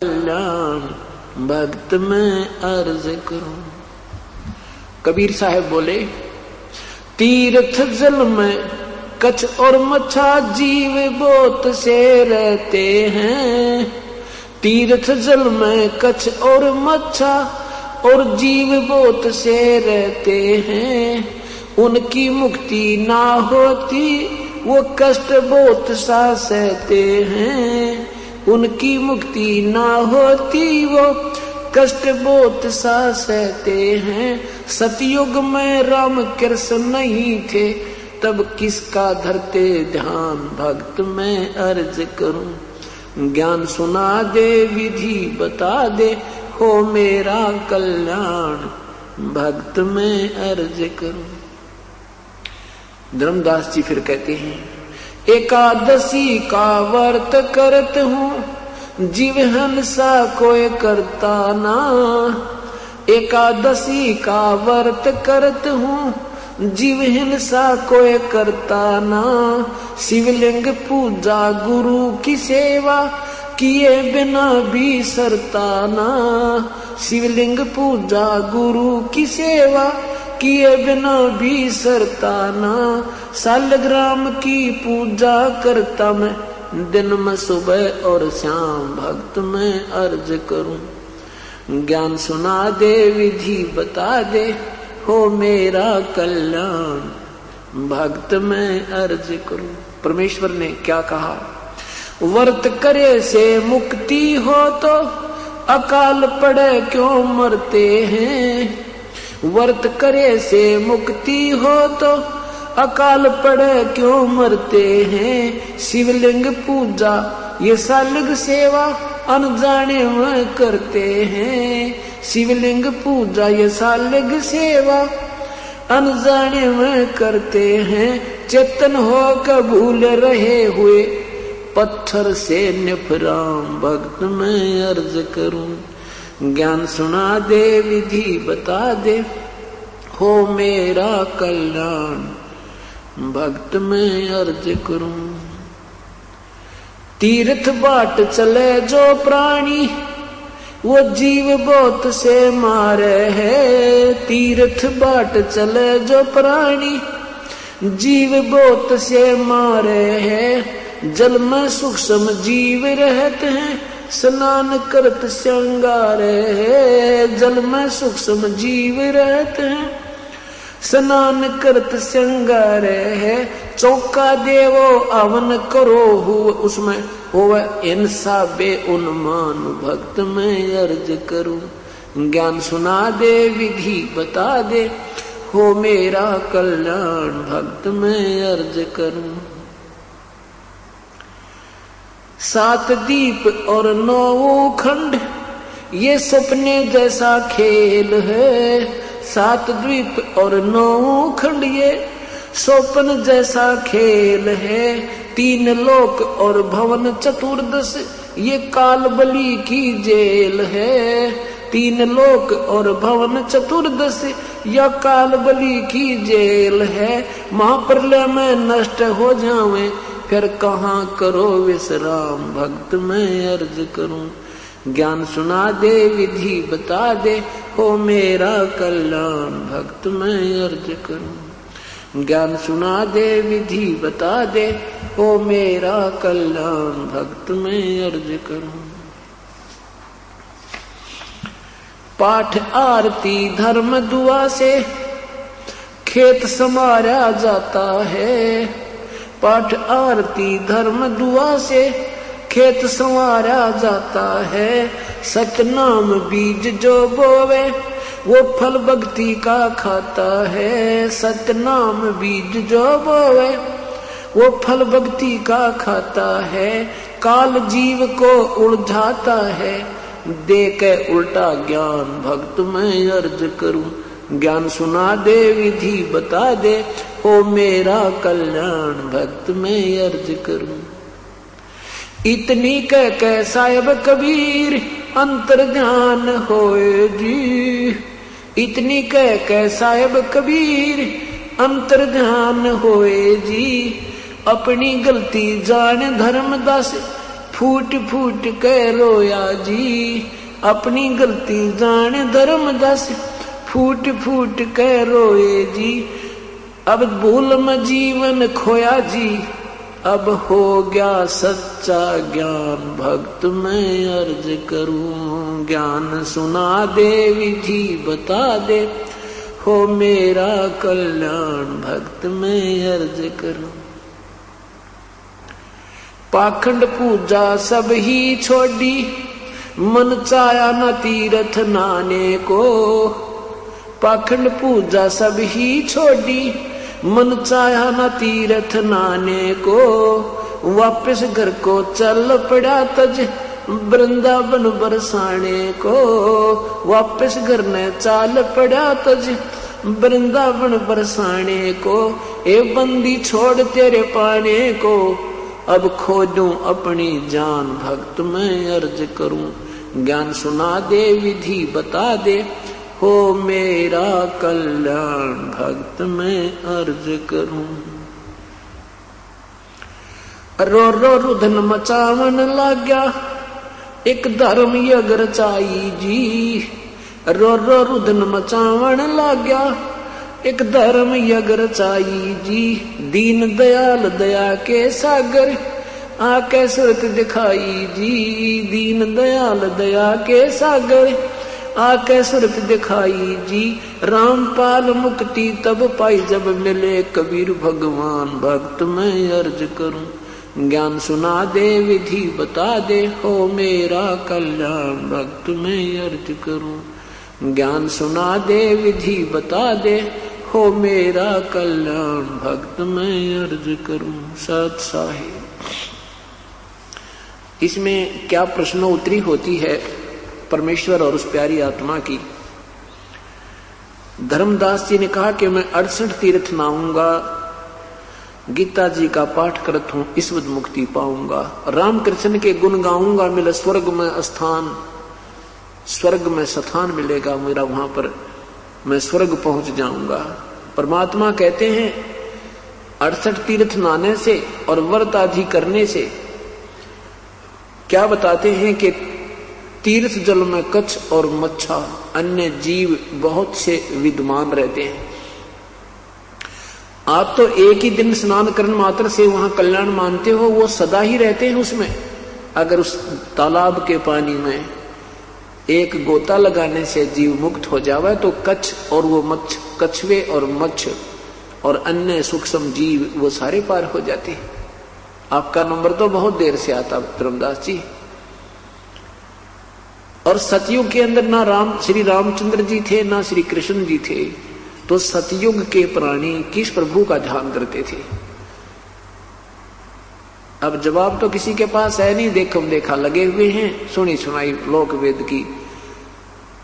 कल्याण भक्त में अर्ज करूं। कबीर साहब बोले, तीर्थ जल में कछ और मच्छा जीव बोत से रहते हैं। तीर्थ जल में कछ और मच्छा और जीव बोत से रहते हैं। उनकी मुक्ति ना होती वो कष्ट बोत सा सहते हैं। उनकी मुक्ति ना होती वो कष्ट बोत सा सहते हैं। सतयुग में राम कृष्ण नहीं थे तब किसका धरते ध्यान भक्त में अर्ज करूं। ज्ञान सुना दे विधि बता दे हो मेरा कल्याण भक्त में अर्ज करूं। धर्मदास जी फिर कहते हैं, एकादशी का व्रत करत हूँ जीव हंसा कोई करता ना। एकादशी का व्रत करत हूँ जीव हिंसा कोई करता ना। शिवलिंग पूजा गुरु की सेवा किए बिना भी सरता ना। शिवलिंग पूजा गुरु की सेवा किए बिना भी सरता ना। सालग्राम की पूजा करता मैं दिन में सुबह और शाम भक्त में अर्ज करूं। ज्ञान सुना दे विधि बता दे हो मेरा कल्याण भक्त में अर्ज करूं। परमेश्वर ने क्या कहा, व्रत करे से मुक्ति हो तो अकाल पड़े क्यों मरते हैं। व्रत करे से मुक्ति हो तो अकाल पड़े क्यों मरते हैं। शिवलिंग पूजा ये सालग सेवा अनजाने में करते हैं। शिवलिंग पूजा ये सालग सेवा अनजाने में करते हैं। चेतन हो कर भूल रहे हुए पत्थर से निफराम भक्त में अर्ज करूं। ज्ञान सुना दे विधि बता दे हो मेरा कल्याण भक्त में अर्ज करूं। तीर्थ बाट चले जो प्राणी वो जीव बहुत से मारे है। तीर्थ बाट चले जो प्राणी जीव बहुत से मारे है। जल में सूक्ष्म जीव रहते हैं स्नान करत श्रृंगार है। जल में सूक्ष्म जीव रहते हैं स्नान करत श्रृंगार है। चौका देवो अवन करो हुआ उसमें होवे इंसा बे उन्मान भक्त में अर्ज करूं। ज्ञान सुना दे विधि बता दे हो मेरा कल्याण भक्त में अर्ज करूं। 7 दीप और 9 खंड ये सपने जैसा खेल है। 7 द्वीप और 9 खंड ये स्वप्न जैसा खेल है। 3 लोक और भवन चतुर्दश ये काल बलि की जेल है। 3 लोक और भवन चतुर्दश या काल बलि की जेल है। महाप्रलय में नष्ट हो जावे फिर कहाँ करो विश्राम भक्त में अर्ज करूं। ज्ञान सुना दे विधि बता दे हो मेरा कल्याण भक्त में अर्ज करूं। ज्ञान सुना दे विधि बता दे हो मेरा कल्याण भक्त में अर्ज करूं। पाठ आरती धर्म दुआ से खेत संवारा जाता है। पाठ आरती धर्म दुआ से खेत संवारा जाता है। सतनाम बीज जो बोवे वो फल भक्ति का खाता है। सतनाम बीज जो बोवे वो फल भक्ति का खाता है। काल जीव को उलझाता है दे के उल्टा ज्ञान भक्त में अर्ज करूं। ज्ञान सुना दे विधि बता दे हो मेरा कल्याण भक्त में अर्ज करूं। इतनी कह साहिब कबीर अंतर ध्यान होए जी। इतनी कह साहिब कबीर अंतर ध्यान होए जी। अपनी गलती जाने धर्मदास फूट फूट के रोया जी, अपनी गलती जाने धर्मदास फूट फूट के रोए जी। अब भूल में जीवन खोया जी, अब हो गया सच्चा ज्ञान, भक्त मैं अर्ज करूं ज्ञान सुना दे, विधि बता दे, हो मेरा कल्याण, भक्त मैं अर्ज करूं। पाखंड पूजा सब ही छोड़ी, मन चाया न तीर्थ नाने को। पाखंड पूजा सब ही छोड़ी, मन चाया न तीर्थ नाने को। वापस घर को चल पड़ा तज, वृंदावन बरसाने को। वापस घर ने चाल पड़ा तज, वृंदावन बरसाने को। ए बंदी छोड़ तेरे पाने को, अब खोजूं अपनी जान, भक्त मैं अर्ज करूं ज्ञान सुना दे, विधि बता दे, हो मेरा कल्याण, भक्त मैं अर्ज करूं। रो रो रुधन मचावन लाग्या, एक धर्म यज्ञ रचाई जी। रो रो रुधन मचावन लाग्या, एक धर्म यज्ञ रचाई जी। दीन दयाल दया के सागर, आके सूरत दिखाई जी। दीन दयाल दया के सागर, आके सूरत दिखाई जी। रामपाल मुक्ति तब पाई, जब मिले कबीर भगवान, भक्त मैं अर्ज करूं ज्ञान सुना दे, विधि बता दे, हो मेरा कल्याण, भक्त मैं अर्ज करूं ज्ञान सुना दे, विधि बता दे, हो मेरा कल्याण, भक्त मैं अर्ज करूं। सत साहिब। इसमें क्या प्रश्नोत्तरी होती है परमेश्वर और उस प्यारी आत्मा की। धर्मदास जी ने कहा कि मैं 68 तीर्थ नहाऊंगा, गीता जी का पाठ करत हूं, ईश्वर मुक्ति पाऊंगा। रामकृष्ण के गुण गाऊंगा, मिले स्वर्ग में स्थान, स्वर्ग में स्थान मिलेगा मेरा, वहां पर मैं स्वर्ग पहुंच जाऊंगा। परमात्मा कहते हैं 68 तीर्थ नहाने से और व्रत आदि करने से क्या बताते हैं कि तीर्थ जल में कच्छ और मच्छा अन्य जीव बहुत से विद्यमान रहते हैं। आप तो एक ही दिन स्नान करने मात्र से वहां कल्याण मानते हो, वो सदा ही रहते हैं उसमें। अगर उस तालाब के पानी में एक गोता लगाने से जीव मुक्त हो जावे तो कच्छ और वो मच्छ, कछुए और मच्छ और अन्य सूक्ष्म जीव वो सारे पार हो जाते हैं। आपका नंबर तो बहुत देर से आता धर्मदास जी। और सतयुग के अंदर ना श्री रामचंद्र जी थे, ना श्री कृष्ण जी थे, तो सतयुग के प्राणी किस प्रभु का ध्यान करते थे? अब जवाब तो किसी के पास है नहीं। देखा लगे हुए हैं, सुनी सुनाई लोक वेद की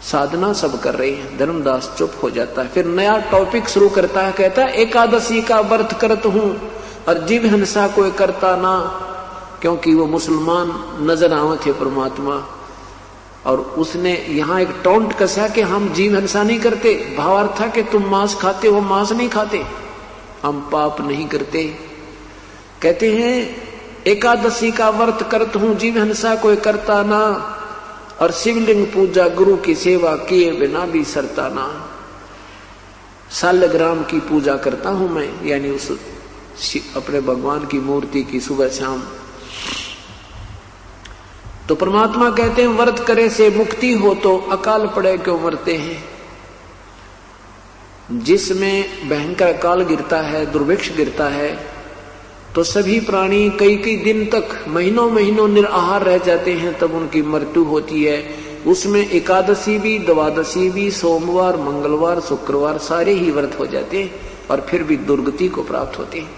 साधना सब कर रहे हैं। धर्मदास चुप हो जाता है, फिर नया टॉपिक शुरू करता है, कहता है एकादशी का व्रत करत हूं और जीव हिंसा कोई करता ना, क्योंकि वो मुसलमान नजर आवे थे परमात्मा। और उसने यहां एक टोंट कसा कि हम जीव हिंसा नहीं करते, भावार्थ था कि तुम मांस खाते हो, मांस नहीं खाते, हम पाप नहीं करते। कहते हैं एकादशी का व्रत करत हूं, जीव हिंसा कोई करता ना, और शिवलिंग पूजा गुरु की सेवा किए बिना भी सरता ना। सालग्राम की पूजा करता हूं मैं, यानी उस अपने भगवान की मूर्ति की सुबह शाम। तो परमात्मा कहते हैं व्रत करे से मुक्ति हो तो अकाल पड़े क्यों मरते हैं। जिसमें भयंकर अकाल गिरता है, दुर्भिक्ष गिरता है, तो सभी प्राणी कई कई दिन तक, महीनों महीनों निराहार रह जाते हैं, तब उनकी मृत्यु होती है। उसमें एकादशी भी, द्वादशी भी, सोमवार, मंगलवार, शुक्रवार सारे ही व्रत हो जाते हैं और फिर भी दुर्गति को प्राप्त होते हैं।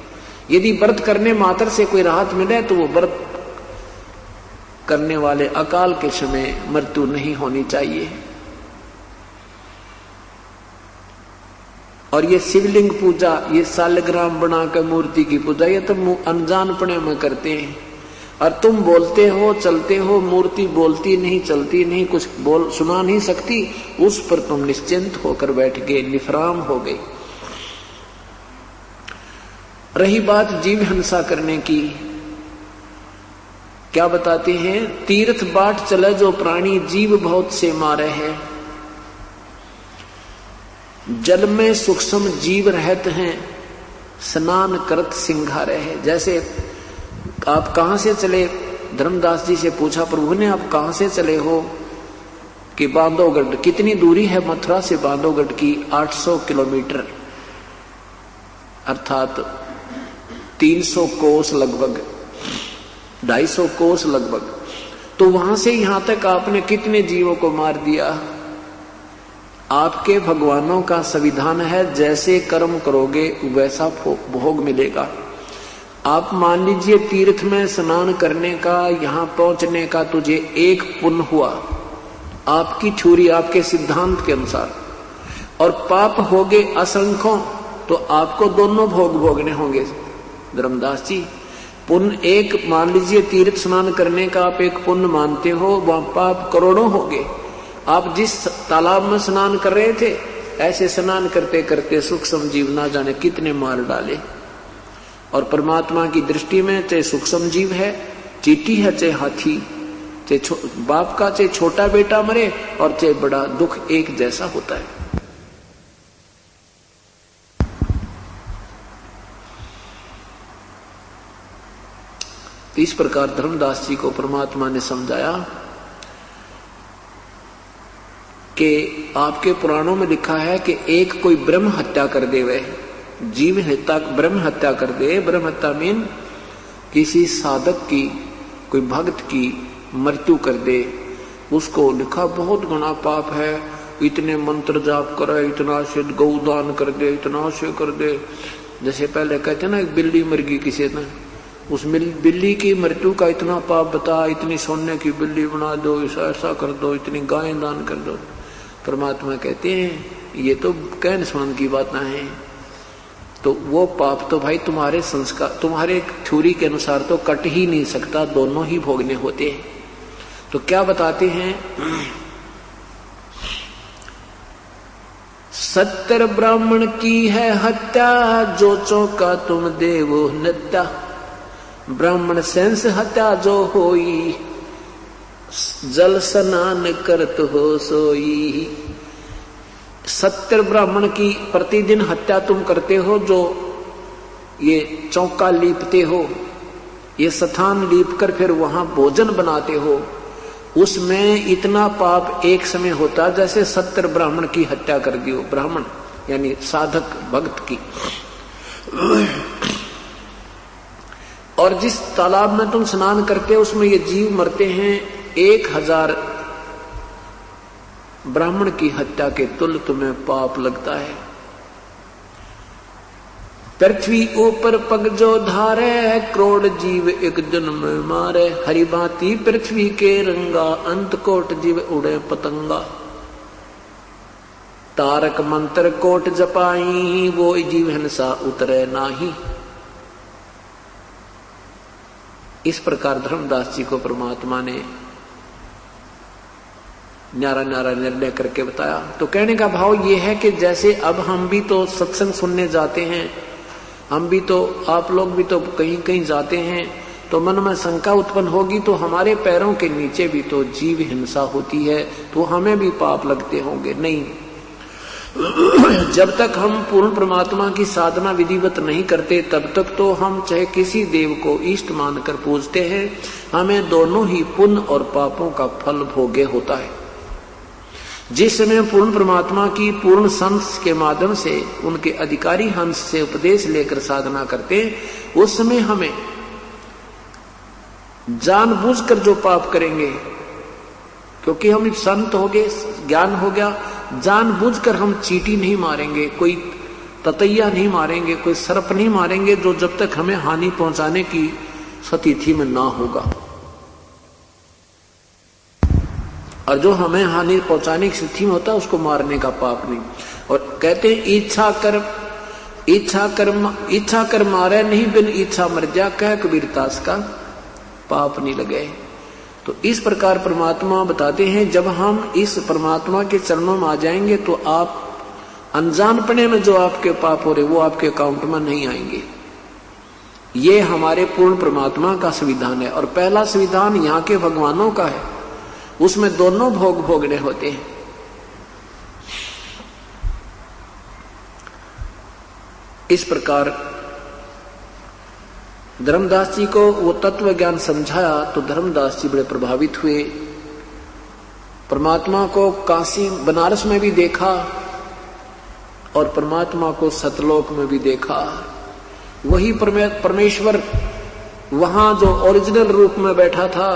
यदि व्रत करने मात्र से कोई राहत मिले तो वो व्रत करने वाले अकाल के समय मृत्यु नहीं होनी चाहिए। और ये शिवलिंग पूजा, ये सालग्राम बनाकर मूर्ति की पूजा, ये तुम अनजानपने में करते हैं। और तुम बोलते हो, चलते हो, मूर्ति बोलती नहीं, चलती नहीं, कुछ बोल सुना नहीं सकती, उस पर तुम निश्चिंत होकर बैठ गए, निफराम हो गए। रही बात जीव हिंसा करने की, क्या बताते हैं? तीर्थ बाट चले जो प्राणी, जीव बहुत से मारे है। जल में सूक्ष्म जीव रहते हैं, स्नान करत सिंघारे है। जैसे आप कहां से चले? धर्मदास जी से पूछा, प्रभु ने आप कहां से चले हो? कि बांधवगढ़। कितनी दूरी है मथुरा से बांधवगढ़ की? 800 किलोमीटर, अर्थात 300 कोस लगभग, 250 कोस लगभग। तो वहां से यहां तक आपने कितने जीवों को मार दिया? आपके भगवानों का संविधान है, जैसे कर्म करोगे वैसा भोग मिलेगा। आप मान लीजिए तीर्थ में स्नान करने का, यहां पहुंचने का तुझे एक पुण्य हुआ, आपकी थ्योरी, आपके सिद्धांत के अनुसार, और पाप हो गए असंख्यों, तो आपको दोनों भोग भोगने होंगे। धर्मदास जी, पुण्य एक मान लीजिए, तीर्थ स्नान करने का आप एक पुण्य मानते हो, वहां पाप करोड़ों हो गए। आप जिस तालाब में स्नान कर रहे थे, ऐसे स्नान करते करते सूक्ष्म जीव ना जाने कितने मार डाले। और परमात्मा की दृष्टि में चाहे सूक्ष्म जीव है, चींटी है, चाहे हाथी, चाहे बाप का चाहे छोटा बेटा मरे और चाहे बड़ा, दुख एक जैसा होता है। इस प्रकार धर्मदास जी को परमात्मा ने समझाया कि आपके पुराणों में लिखा है कि एक कोई ब्रह्म हत्या कर दे, वह जीव हत्या ब्रह्म हत्या कर दे। ब्रह्म हत्या मीन किसी साधक की, कोई भक्त की मृत्यु कर दे, उसको लिखा बहुत गुना पाप है। इतने मंत्र जाप करे, इतना से गौदान कर दे, इतना से कर दे। जैसे पहले कहते ना, एक बिल्ली मर गई किसी ने, उस बिल्ली की मृत्यु का इतना पाप बता, इतनी सोने की बिल्ली बना दो, ऐसा कर दो, इतनी गायें दान कर दो। परमात्मा कहते हैं ये तो कहन सुनन की बात ना है। तो वो पाप तो भाई तुम्हारे संस्कार, तुम्हारे थ्योरी के अनुसार तो कट ही नहीं सकता, दोनों ही भोगने होते हैं। तो क्या बताते हैं? 70 ब्राह्मण की है हत्या, जो चौका तुम देवो नत्या। ब्राह्मण सेंस हत्या जो होई, जल स्नान करत हो सोई। 70 ब्राह्मण की प्रतिदिन हत्या तुम करते हो, जो ये चौका लीपते हो, ये स्थान लीप कर फिर वहां भोजन बनाते हो, उसमें इतना पाप एक समय होता जैसे 70 ब्राह्मण की हत्या कर दी हो। ब्राह्मण यानी साधक भक्त की। और जिस तालाब में तुम स्नान करते हो उसमें ये जीव मरते हैं, 1000 ब्राह्मण की हत्या के तुल्य तुम्हें पाप लगता है। पृथ्वी ऊपर पग जो धारे, करोड़ जीव एक दिन में मारे। हरि भांति पृथ्वी के रंगा, अंत कोट जीव उड़े पतंगा। तारक मंत्र कोट जपाई, वो जीव हिंसा उतरे नाही। इस प्रकार धर्मदास जी को परमात्मा ने न्यारा न्यारा निर्णय करके बताया। तो कहने का भाव ये है कि जैसे अब हम भी तो सत्संग सुनने जाते हैं, हम भी तो, आप लोग भी तो कहीं कहीं जाते हैं, तो मन में शंका उत्पन्न होगी, तो हमारे पैरों के नीचे भी तो जीव हिंसा होती है, तो हमें भी पाप लगते होंगे। नहीं, जब तक हम पूर्ण परमात्मा की साधना विधिवत नहीं करते, तब तक तो हम चाहे किसी देव को इष्ट मानकर पूजते हैं, हमें दोनों ही पुण्य और पापों का फल भोगे होता है। जिस समय पूर्ण परमात्मा की पूर्ण संत के माध्यम से, उनके अधिकारी हंस से उपदेश लेकर साधना करते हैं, उस समय हमें जानबूझकर जो पाप करेंगे, क्योंकि हम संत हो गए, ज्ञान हो गया, जानबूझकर हम चींटी नहीं मारेंगे, कोई ततैया नहीं मारेंगे, कोई सर्प नहीं मारेंगे, जो जब तक हमें हानि पहुंचाने की स्थिति में ना होगा। और जो हमें हानि पहुंचाने की स्थिति में होता है, उसको मारने का पाप नहीं। और कहते हैं इच्छा कर मारे नहीं, बिन इच्छा मर जा, कह कबीरदास का पाप नहीं लगे। तो इस प्रकार परमात्मा बताते हैं, जब हम इस परमात्मा के चरणों में आ जाएंगे, तो आप अनजानपने में जो आपके पाप हो रहे, वो आपके अकाउंट में नहीं आएंगे। ये हमारे पूर्ण परमात्मा का संविधान है। और पहला संविधान यहाँ के भगवानों का है, उसमें दोनों भोग भोगने होते हैं। इस प्रकार धर्मदास जी को वो तत्व ज्ञान समझाया तो धर्मदास जी बड़े प्रभावित हुए। परमात्मा को काशी बनारस में भी देखा और परमात्मा को सतलोक में भी देखा। वही परमेश्वर वहां जो ओरिजिनल रूप में बैठा था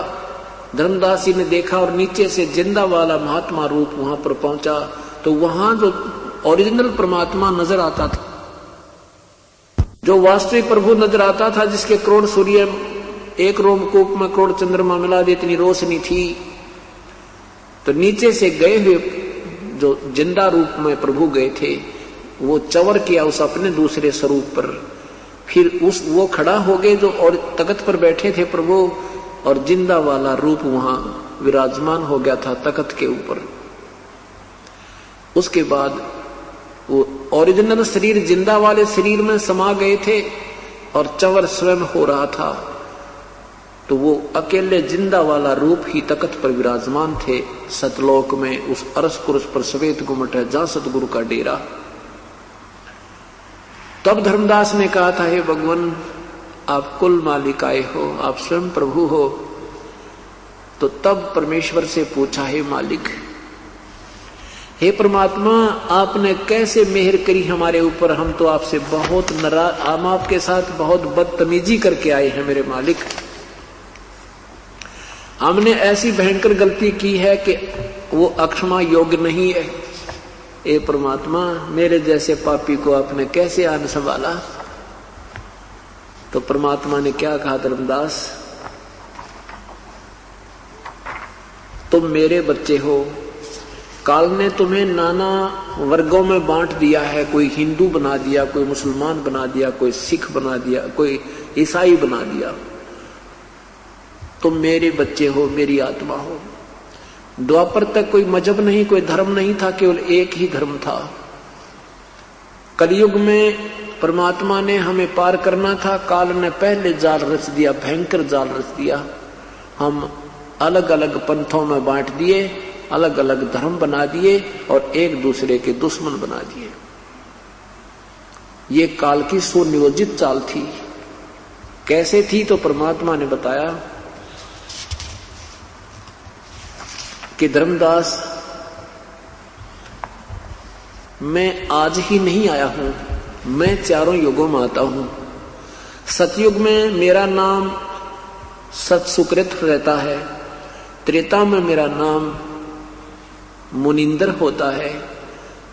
धर्मदास जी ने देखा, और नीचे से जिंदा वाला महात्मा रूप वहां पर पहुंचा तो वहां जो ओरिजिनल परमात्मा नजर आता था, जो वास्तविक प्रभु नजर आता था, जिसके करोड़ सूर्य एक रोमकूप में करोड़ चंद्रमा मिला दे इतनी रोशनी थी, तो नीचे से गए हुए जो जिंदा रूप में प्रभु गए थे वो चवर किया उस अपने दूसरे स्वरूप पर। फिर वो खड़ा हो गए जो और तख्त पर बैठे थे प्रभु, और जिंदा वाला रूप वहां विराजमान हो गया था तख्त के ऊपर। उसके बाद वो ओरिजिनल शरीर जिंदा वाले शरीर में समा गए थे और चवर स्वयं हो रहा था, तो वो अकेले जिंदा वाला रूप ही तख्त पर विराजमान थे सतलोक में, उस अरस कुरस पर श्वेत गुम्मट है जहां सतगुरु का डेरा। तब धर्मदास ने कहा था, हे भगवान आप कुल मालिक आए हो, आप स्वयं प्रभु हो। तो तब परमेश्वर से पूछा, हे मालिक, हे परमात्मा, आपने कैसे मेहर करी हमारे ऊपर, हम तो आपसे बहुत नाराज, हम आपके साथ बहुत बदतमीजी करके आए हैं मेरे मालिक। हमने ऐसी भयंकर गलती की है कि वो अक्षमा योग्य नहीं है। ए परमात्मा, मेरे जैसे पापी को आपने कैसे आन संभाला। तो परमात्मा ने क्या कहा, धर्मदास तुम मेरे बच्चे हो, काल ने तुम्हें नाना वर्गों में बांट दिया है, कोई हिंदू बना दिया, कोई मुसलमान बना दिया, कोई सिख बना दिया, कोई ईसाई बना दिया। तुम मेरे बच्चे हो, मेरी आत्मा हो। द्वापर तक कोई मजहब नहीं, कोई धर्म नहीं था, केवल एक ही धर्म था। कलयुग में परमात्मा ने हमें पार करना था, काल ने पहले जाल रच दिया, भयंकर जाल रच दिया। हम अलग अलग पंथों में बांट दिए, अलग अलग धर्म बना दिए और एक दूसरे के दुश्मन बना दिए। ये काल की सुनियोजित चाल थी। कैसे थी तो परमात्मा ने बताया कि धर्मदास, मैं आज ही नहीं आया हूं, मैं चारों युगों में आता हूं। सतयुग में मेरा नाम सत्सुकृत रहता है, त्रेता में मेरा नाम मुनिंदर होता है,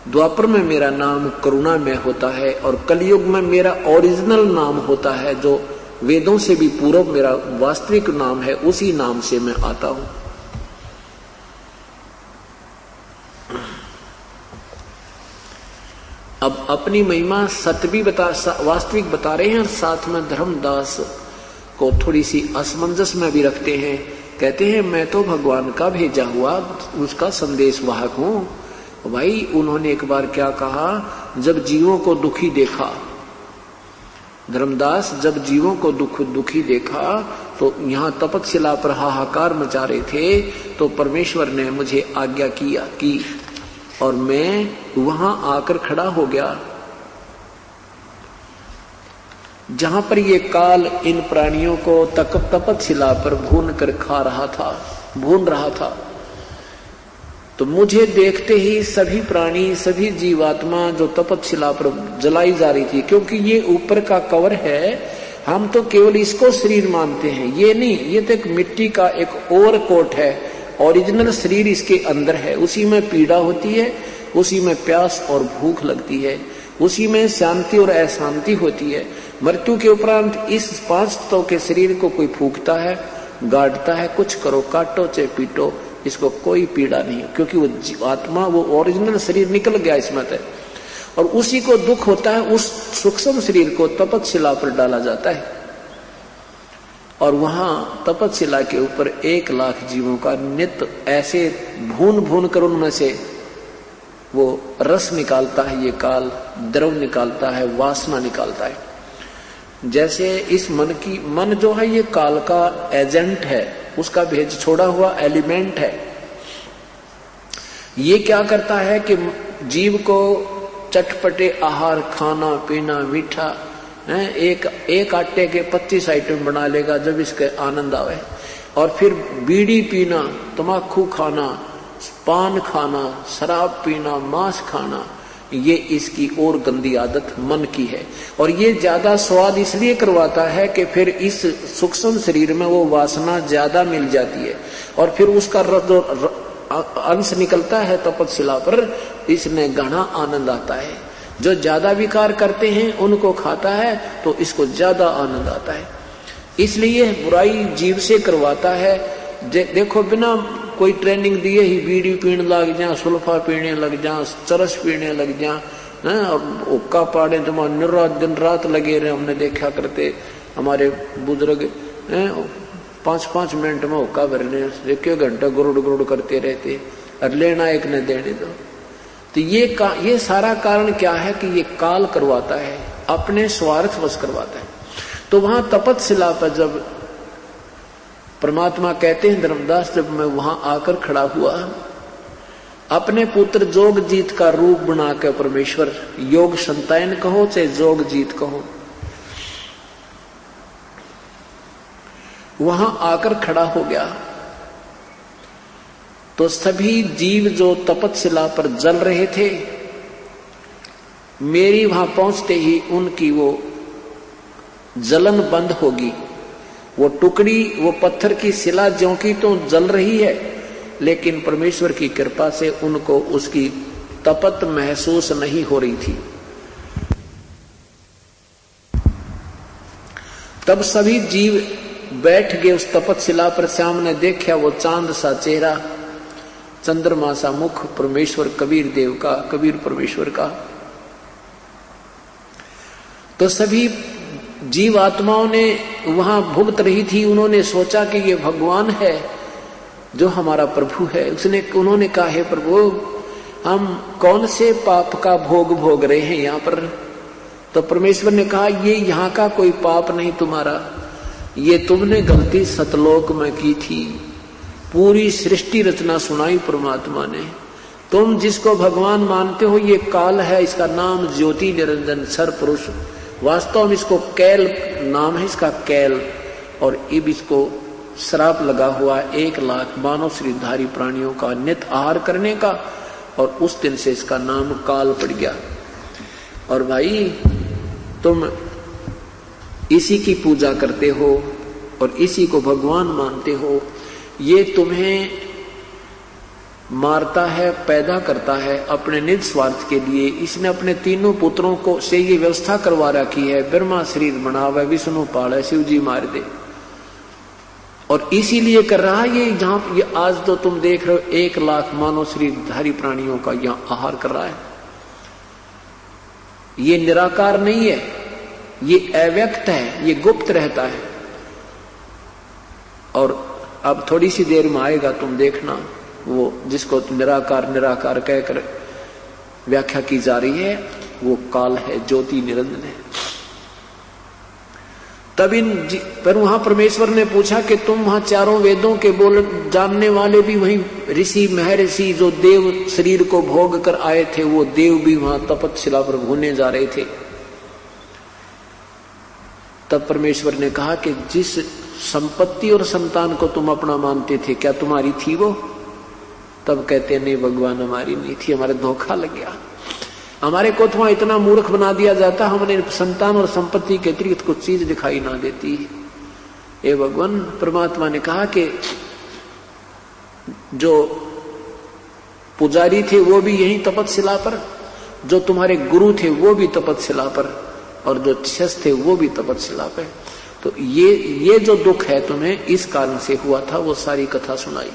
द्वापर में मेरा नाम करुणा में होता है, और कलयुग में मेरा ओरिजिनल नाम होता है जो वेदों से भी पूर्व मेरा वास्तविक नाम है, उसी नाम से मैं आता हूं। अब अपनी महिमा सत्य भी वास्तविक बता रहे हैं और साथ में धर्मदास को थोड़ी सी असमंजस में भी रखते हैं। कहते हैं मैं तो भगवान का भेजा हुआ उसका संदेश वाहक हूं। भाई उन्होंने एक बार क्या कहा, जब जीवों को दुखी देखा, धर्मदास जब जीवों को दुखी देखा तो यहाँ तपतशिला पर हाहाकार मचा रहे थे, तो परमेश्वर ने मुझे आज्ञा की और मैं वहां आकर खड़ा हो गया जहां पर ये काल इन प्राणियों को तपतशिला पर भून कर खा रहा था, भून रहा था। तो मुझे देखते ही सभी प्राणी, सभी जीवात्मा जो तपतशिला पर जलाई जा रही थी, क्योंकि ये ऊपर का कवर है, हम तो केवल इसको शरीर मानते हैं, ये नहीं, ये तो एक मिट्टी का एक और कोट है। ओरिजिनल शरीर इसके अंदर है, उसी में पीड़ा होती है, उसी में प्यास और भूख लगती है, उसी में शांति और अशांति होती है। मृत्यु के उपरांत इस 5 तत्वों के शरीर को कोई फूंकता है, गाड़ता है, कुछ करो, काटो चाहे पीटो, इसको कोई पीड़ा नहीं, क्योंकि वो आत्मा, वो ओरिजिनल शरीर निकल गया इसमें से, और उसी को दुख होता है। उस सूक्ष्म शरीर को तपतशिला पर डाला जाता है और वहां तपतशिला के ऊपर 1 लाख जीवों का नित्य ऐसे भून भून कर उनमें से वो रस निकालता है, ये काल द्रव निकालता है, वासना निकालता है। जैसे इस मन जो है ये काल का एजेंट है, उसका भेज छोड़ा हुआ एलिमेंट है। ये क्या करता है कि जीव को चटपटे आहार, खाना पीना, मीठा है, एक आटे के 25 आइटम बना लेगा जब इसके आनंद आवे, और फिर बीड़ी पीना, तम्बाकू खाना, पान खाना, शराब पीना, मांस खाना, ये इसकी और गंदी आदत मन की है। और ये ज्यादा स्वाद इसलिए करवाता है कि फिर इस सूक्ष्म शरीर में वो वासना ज्यादा मिल जाती है, और फिर उसका अंश निकलता है तपस्या पर, इसमें घना आनंद आता है। जो ज्यादा विकार करते हैं उनको खाता है तो इसको ज्यादा आनंद आता है। इसलिए बुराई जीव से करवाता है। देखो बिना कोई ट्रेनिंग दिए ही बीड़ी पीने लग जा, सुल्फा पीने लग जा, चरस पीने लग जा, और हुक्का पाड़े, तुम्हारा दिन रात लगे रहे। हमने देखा करते हमारे बुजुर्ग 5-5 मिनट में हुक्का भरने, 1 घंटा गुरुड़ गुरुड़ करते रहते, और लेना एक ने देने दो। तो ये सारा कारण क्या है कि ये काल करवाता है, अपने स्वार्थ वश करवाता है। तो वहां तपस्या पर जब परमात्मा कहते हैं, धर्मदास जब मैं वहां आकर खड़ा हुआ, अपने पुत्र जोगजीत का रूप बनाकर परमेश्वर, योग संतायन कहो चाहे जोगजीत कहो, वहां आकर खड़ा हो गया, तो सभी जीव जो तपस्या पर जल रहे थे, मेरी वहां पहुंचते ही उनकी वो जलन बंद होगी। वो टुकड़ी, वो पत्थर की शिला ज्यों की तो जल रही है, लेकिन परमेश्वर की कृपा से उनको उसकी तपत महसूस नहीं हो रही थी। तब सभी जीव बैठ गए उस तपस्या पर। श्याम ने देखा वो चांद सा चेहरा, चंद्रमा सा मुख परमेश्वर कबीर देव का, कबीर परमेश्वर का। तो सभी जीव आत्माओं ने वहां भुगत रही थी, उन्होंने सोचा कि ये भगवान है जो हमारा प्रभु है। उन्होंने कहा, हे प्रभु, हम कौन से पाप का भोग रहे हैं यहाँ पर? तो परमेश्वर ने कहा, ये यहाँ का कोई पाप नहीं तुम्हारा, ये तुमने गलती सतलोक में की थी। पूरी सृष्टि रचना सुनाई परमात्मा ने। तुम जिसको भगवान मानते हो ये काल है, इसका नाम ज्योति निरंजन सर पुरुष, वास्तव में इसको कैल नाम है, इसका कैल। और अब इसको श्राप लगा हुआ 1 लाख मानव शरीरधारी प्राणियों का नित आहार करने का, और उस दिन से इसका नाम काल पड़ गया। और भाई तुम इसी की पूजा करते हो और इसी को भगवान मानते हो, ये तुम्हें मारता है, पैदा करता है अपने निज स्वार्थ के लिए। इसने अपने तीनों पुत्रों को से ये व्यवस्था करवा रखी है, ब्रह्मा शरीर बनावे, विष्णु पाले, शिव जी मार दे, और इसीलिए कर रहा है ये। जहां ये आज तो तुम देख रहे हो 1 लाख मानव शरीरधारी प्राणियों का यहां आहार कर रहा है। ये निराकार नहीं है, ये अव्यक्त है, ये गुप्त रहता है। और अब थोड़ी सी देर में आएगा, तुम देखना, वो जिसको निराकार निराकार कहकर व्याख्या की जा रही है, वो काल है, ज्योति निरंजन है। तब पर वहां परमेश्वर ने पूछा कि तुम वहां चारों वेदों के बोल जानने वाले भी वहीं ऋषि महर्षि जो देव शरीर को भोग कर आए थे, वो देव भी वहां तपस्या पर घूमने जा रहे थे। तब परमेश्वर ने कहा कि जिस संपत्ति और संतान को तुम अपना मानते थे, क्या तुम्हारी थी वो? तब कहते नहीं भगवान, हमारी नहीं थी, हमारे धोखा लग गया। हमारे को तो इतना मूर्ख बना दिया जाता, हमने संतान और संपत्ति के अतिरिक्त कुछ चीज दिखाई ना देती। हे भगवान, परमात्मा ने कहा कि जो पुजारी थे वो भी यही तपस्या पर, जो तुम्हारे गुरु थे वो भी तपस्या पर, और जो शिष्य थे वो भी तपस्या पर। तो ये जो दुख है तुम्हें इस कारण से हुआ था, वो सारी कथा सुनाई।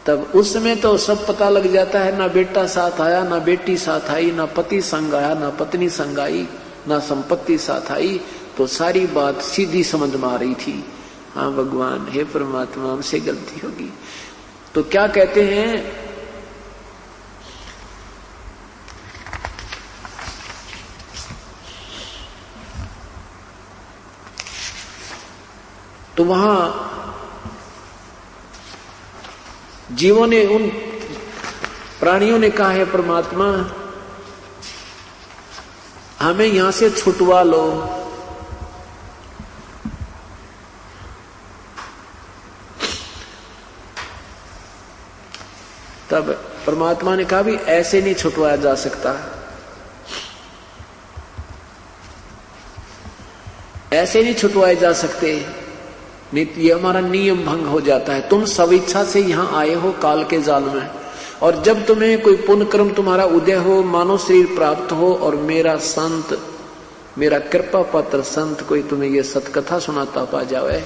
तब उस समय तो सब पता लग जाता है, ना बेटा साथ आया, ना बेटी साथ आई, ना पति संग आया, ना पत्नी संग आई, ना संपत्ति साथ आई। तो सारी बात सीधी समझ में आ रही थी। हाँ भगवान, हे परमात्मा, हमसे गलती होगी। तो क्या कहते हैं, तो वहां जीवों ने, उन प्राणियों ने कहा है परमात्मा हमें यहां से छुटवा लो। तब परमात्मा ने कहा भी ऐसे नहीं छुटवाया जा सकता, ऐसे नहीं छुटवाए जा सकते, नहीं ये हमारा नियम भंग हो जाता है। तुम स्वेच्छा से यहां आए हो काल के जाल में, और जब तुम्हें कोई पुण्य कर्म तुम्हारा उदय हो, मानव शरीर प्राप्त हो, और मेरा संत, मेरा कृपा पात्र संत कोई तुम्हें ये सतकथा सुनाता पा जावे,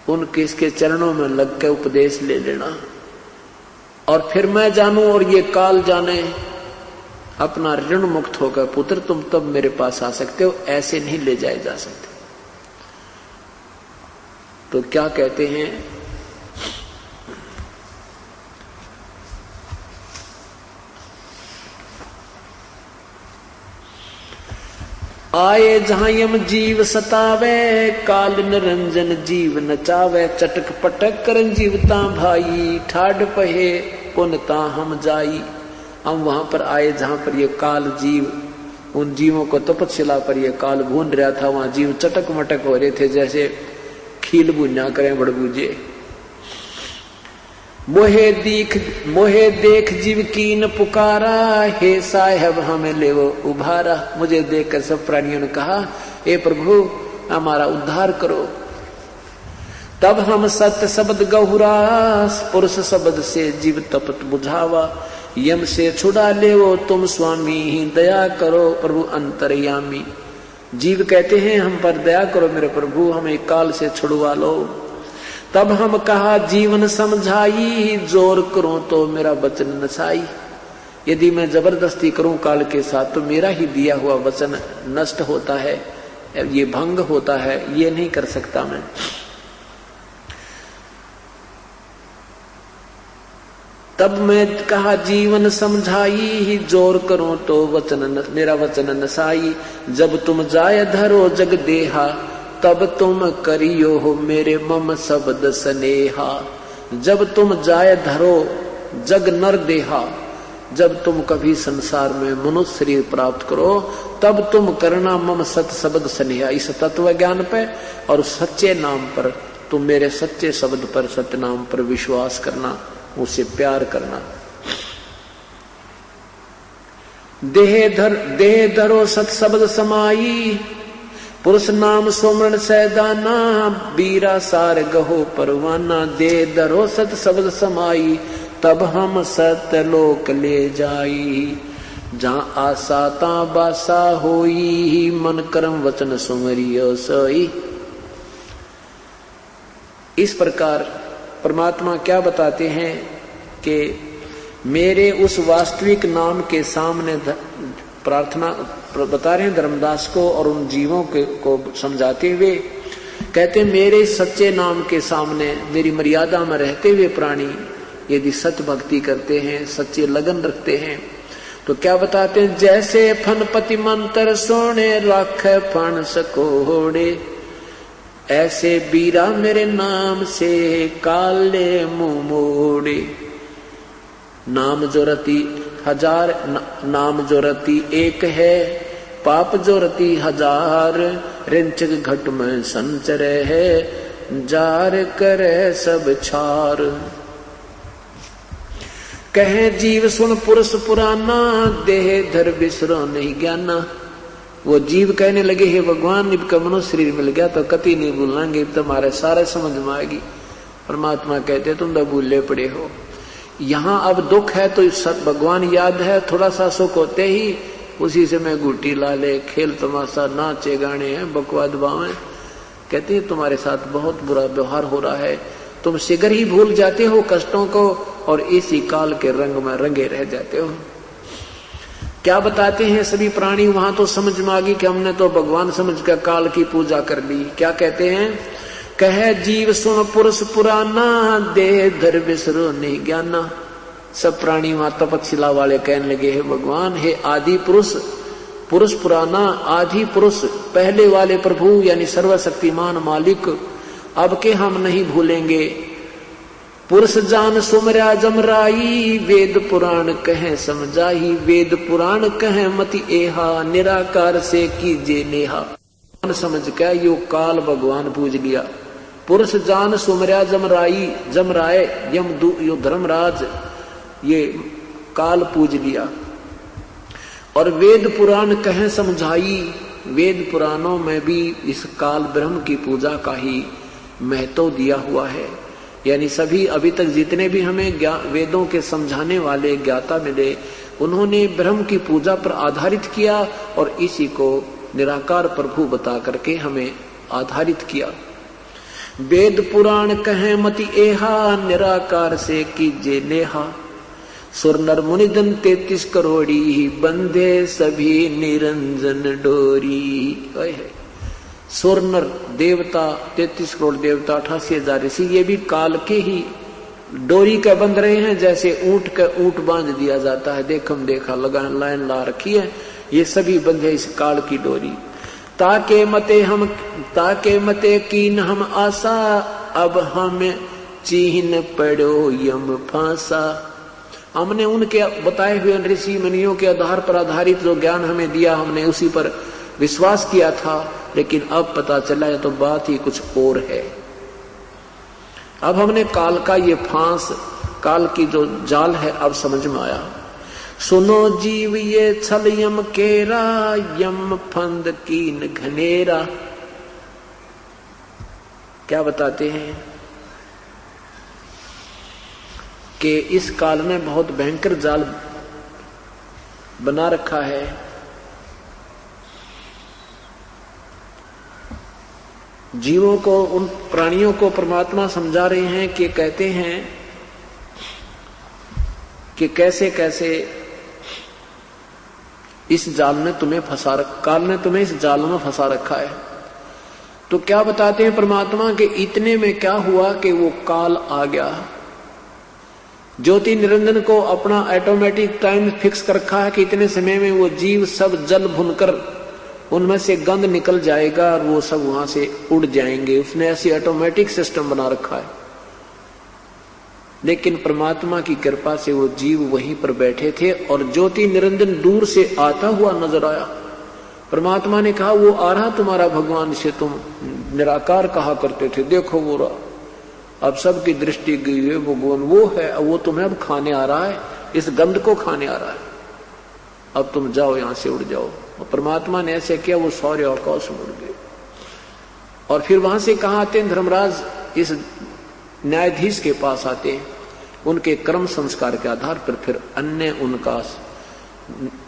उनके इसके चरणों में लग के उपदेश ले लेना, और फिर मैं जानूं और ये काल जाने, अपना ऋण मुक्त होकर पुत्र तुम तब मेरे पास आ सकते हो, ऐसे नहीं ले जाए जा सकते। तो क्या कहते हैं, आए जहां यम जीव सतावे, काल निरंजन जीव नचावे, चटक पटक करन जीवता भाई, ठाड पहे पुनता हम जाई। हम वहां पर आए जहां पर ये काल जीव, उन जीवों को तपस्या पर ये काल भून रहा था, वहां जीव चटक मटक हो रहे थे जैसे खील बुन्ना करें बड़बूजे। मोहे देख जीव कीन पुकारा, हे साहेब हमें ले वो उभारा। मुझे देखकर सब प्राणियों ने कहा हे प्रभु हमारा उद्धार करो। तब हम सत्य शब्द गहुरा, पुरुष शब्द से जीव तपत बुझावा, यम से छुड़ा ले वो तुम स्वामी, ही दया करो प्रभु अंतर्यामी। जीव कहते हैं हम पर दया करो मेरे प्रभु, हमें काल से छुड़वा लो। तब हम कहा जीवन समझाई, जोर करूं तो मेरा वचन नसाई। यदि मैं जबरदस्ती करूं काल के साथ तो मेरा ही दिया हुआ वचन नष्ट होता है, ये भंग होता है, ये नहीं कर सकता मैं। तब मैं कहा जीवन समझाई, जोर करूं तो मेरा वचन नसाई। जब तुम जाय धरो जग देहा, तब तुम करियो हो मेरे मम शब्द स्नेहा। जब तुम जाय धरो जग नर देहा, जब तुम कभी संसार में मनुष्य शरीर प्राप्त करो, तब तुम करना मम सत शब्द स्नेहा। इस तत्व ज्ञान पे और सच्चे नाम पर, तुम मेरे सच्चे शब्द पर, सत्य नाम पर विश्वास करना, उसे प्यार करना। देह धरो सत शब्द समाई, पुरुष नाम सोमरण सैदाना, बीरा सार गहो परवाना। दे धरो सत शब्द समाई, तब हम सत्य लोक ले जाई। जहां आशा ता बासा होई, मन कर्म वचन सुमरियो सोई। इस प्रकार परमात्मा क्या बताते हैं कि मेरे उस वास्तविक नाम के सामने प्रार्थना बता रहे हैं धर्मदास को, और उन जीवों को समझाते हुए कहते हैं मेरे सच्चे नाम के सामने मेरी मर्यादा में रहते हुए प्राणी यदि सत्य भक्ति करते हैं, सच्चे लगन रखते हैं, तो क्या बताते हैं, जैसे फनपति मंत्र सोने राख फण सकोड़े, ऐसे बीरा मेरे नाम से काले मुंह मोड़े। नाम जो रति हजार, नाम जो रति एक है, पाप जो रति हजार। रिंचक घट में संचर है, जार करे सब छार। कहे जीव सुन पुरुष पुराना, देह धर बिसरो नहीं ज्ञाना। वो जीव कहने लगे हे भगवान इनका मनुष्य शरीर मिल गया तो कति नहीं भूलेंगे, तुम्हारे सारे समझ में आएगी। परमात्मा कहते तुम तो भूले पड़े हो। यहाँ अब दुख है तो भगवान याद है, थोड़ा सा सुख होते ही उसी से मैं गुटी ला ले, खेल तमाशा, नाचे गाने हैं, बकवाद बावें। कहते हैं तुम्हारे साथ बहुत बुरा व्यवहार हो रहा है, तुम शीघ्र ही भूल जाते हो कष्टों को और इसी काल के रंग में रंगे रह जाते हो। क्या बताते हैं सभी प्राणी, वहां तो समझ में आ गई कि हमने तो भगवान समझ कर काल की पूजा कर ली। क्या कहते हैं, कहे जीव सुन पुरुष पुराना, देह धर बिसरो नहीं ज्ञाना। सब प्राणी वहां तपस्या वाले कहने लगे हे भगवान, हे आदि पुरुष, पुरुष पुराना, आदि पुरुष, पहले वाले प्रभु यानी सर्वशक्तिमान मालिक, अब के हम नहीं भूलेंगे। पुरुष जान सुमरा जमराई, वेद पुराण कहे समझाई, वेद पुराण कहे मति एहा, निराकार से कीजे नेहा। समझ के यो काल भगवान पूज लिया। पुरुष जान सुमरा जमराई, जमराए यो धर्मराज ये काल पूज लिया। और वेद पुराण कहे समझाई, वेद पुराणों में भी इस काल ब्रह्म की पूजा का ही महत्व दिया हुआ है। यानी सभी अभी तक जितने भी हमें वेदों के समझाने वाले ज्ञाता मिले, उन्होंने ब्रह्म की पूजा पर आधारित किया और इसी को निराकार प्रभु बता करके हमें आधारित किया। वेद पुराण कहे मति एहा, निराकार से कीजे नेहा। सुर नर मुनि जन 33 करोड़ी, बंधे सभी निरंजन डोरी। सुर नर देवता 33 करोड़ देवता, 88,000 ऋषि, ये भी काल के ही डोरी का बंध रहे हैं। जैसे ऊंट का ऊंट बांध दिया जाता है, देखम देखा लगा लाइन ला रखी है, ये सभी बंधे इस काल की डोरी। ताके मते कीन हम आशा, अब हम चीन पड़ो यम फांसा। हमने उनके बताए हुए ऋषि मुनियों के आधार पर आधारित जो ज्ञान हमें दिया, हमने उसी पर विश्वास किया था, लेकिन अब पता चला है तो बात ही कुछ और है। अब हमने काल का ये फांस, काल की जो जाल है, अब समझ में आया। सुनो जीव ये छल यम केरा, यम फंद कीन घनेरा। क्या बताते हैं कि इस काल ने बहुत भयंकर जाल बना रखा है। जीवों को, उन प्राणियों को परमात्मा समझा रहे हैं कि कहते हैं कि कैसे कैसे इस जाल ने तुम्हें फंसा रखा, काल ने तुम्हें इस जाल में फंसा रखा है। तो क्या बताते हैं परमात्मा के इतने में क्या हुआ कि वो काल आ गया। ज्योति निरंजन को अपना ऑटोमेटिक टाइम फिक्स कर रखा है कि इतने समय में वो जीव सब जल भुनकर उनमें से गंध निकल जाएगा और वो सब वहां से उड़ जाएंगे। उसने ऐसी ऑटोमेटिक सिस्टम बना रखा है। लेकिन परमात्मा की कृपा से वो जीव वहीं पर बैठे थे और ज्योति निरंजन दूर से आता हुआ नजर आया। परमात्मा ने कहा, वो आ रहा तुम्हारा भगवान से तुम निराकार कहा करते थे, देखो वो रहा। अब सबकी दृष्टि गई है, भगवान वो है, वो तुम्हें अब खाने आ रहा है, इस गंध को खाने आ रहा है। अब तुम जाओ, यहां से उड़ जाओ। और परमात्मा ने ऐसे किया, वो सारे आकाश में उड़ गए। और फिर वहां से कहां आते हैं? धर्मराज इस न्यायाधीश के पास आते हैं। उनके कर्म संस्कार के आधार पर फिर अन्य उनका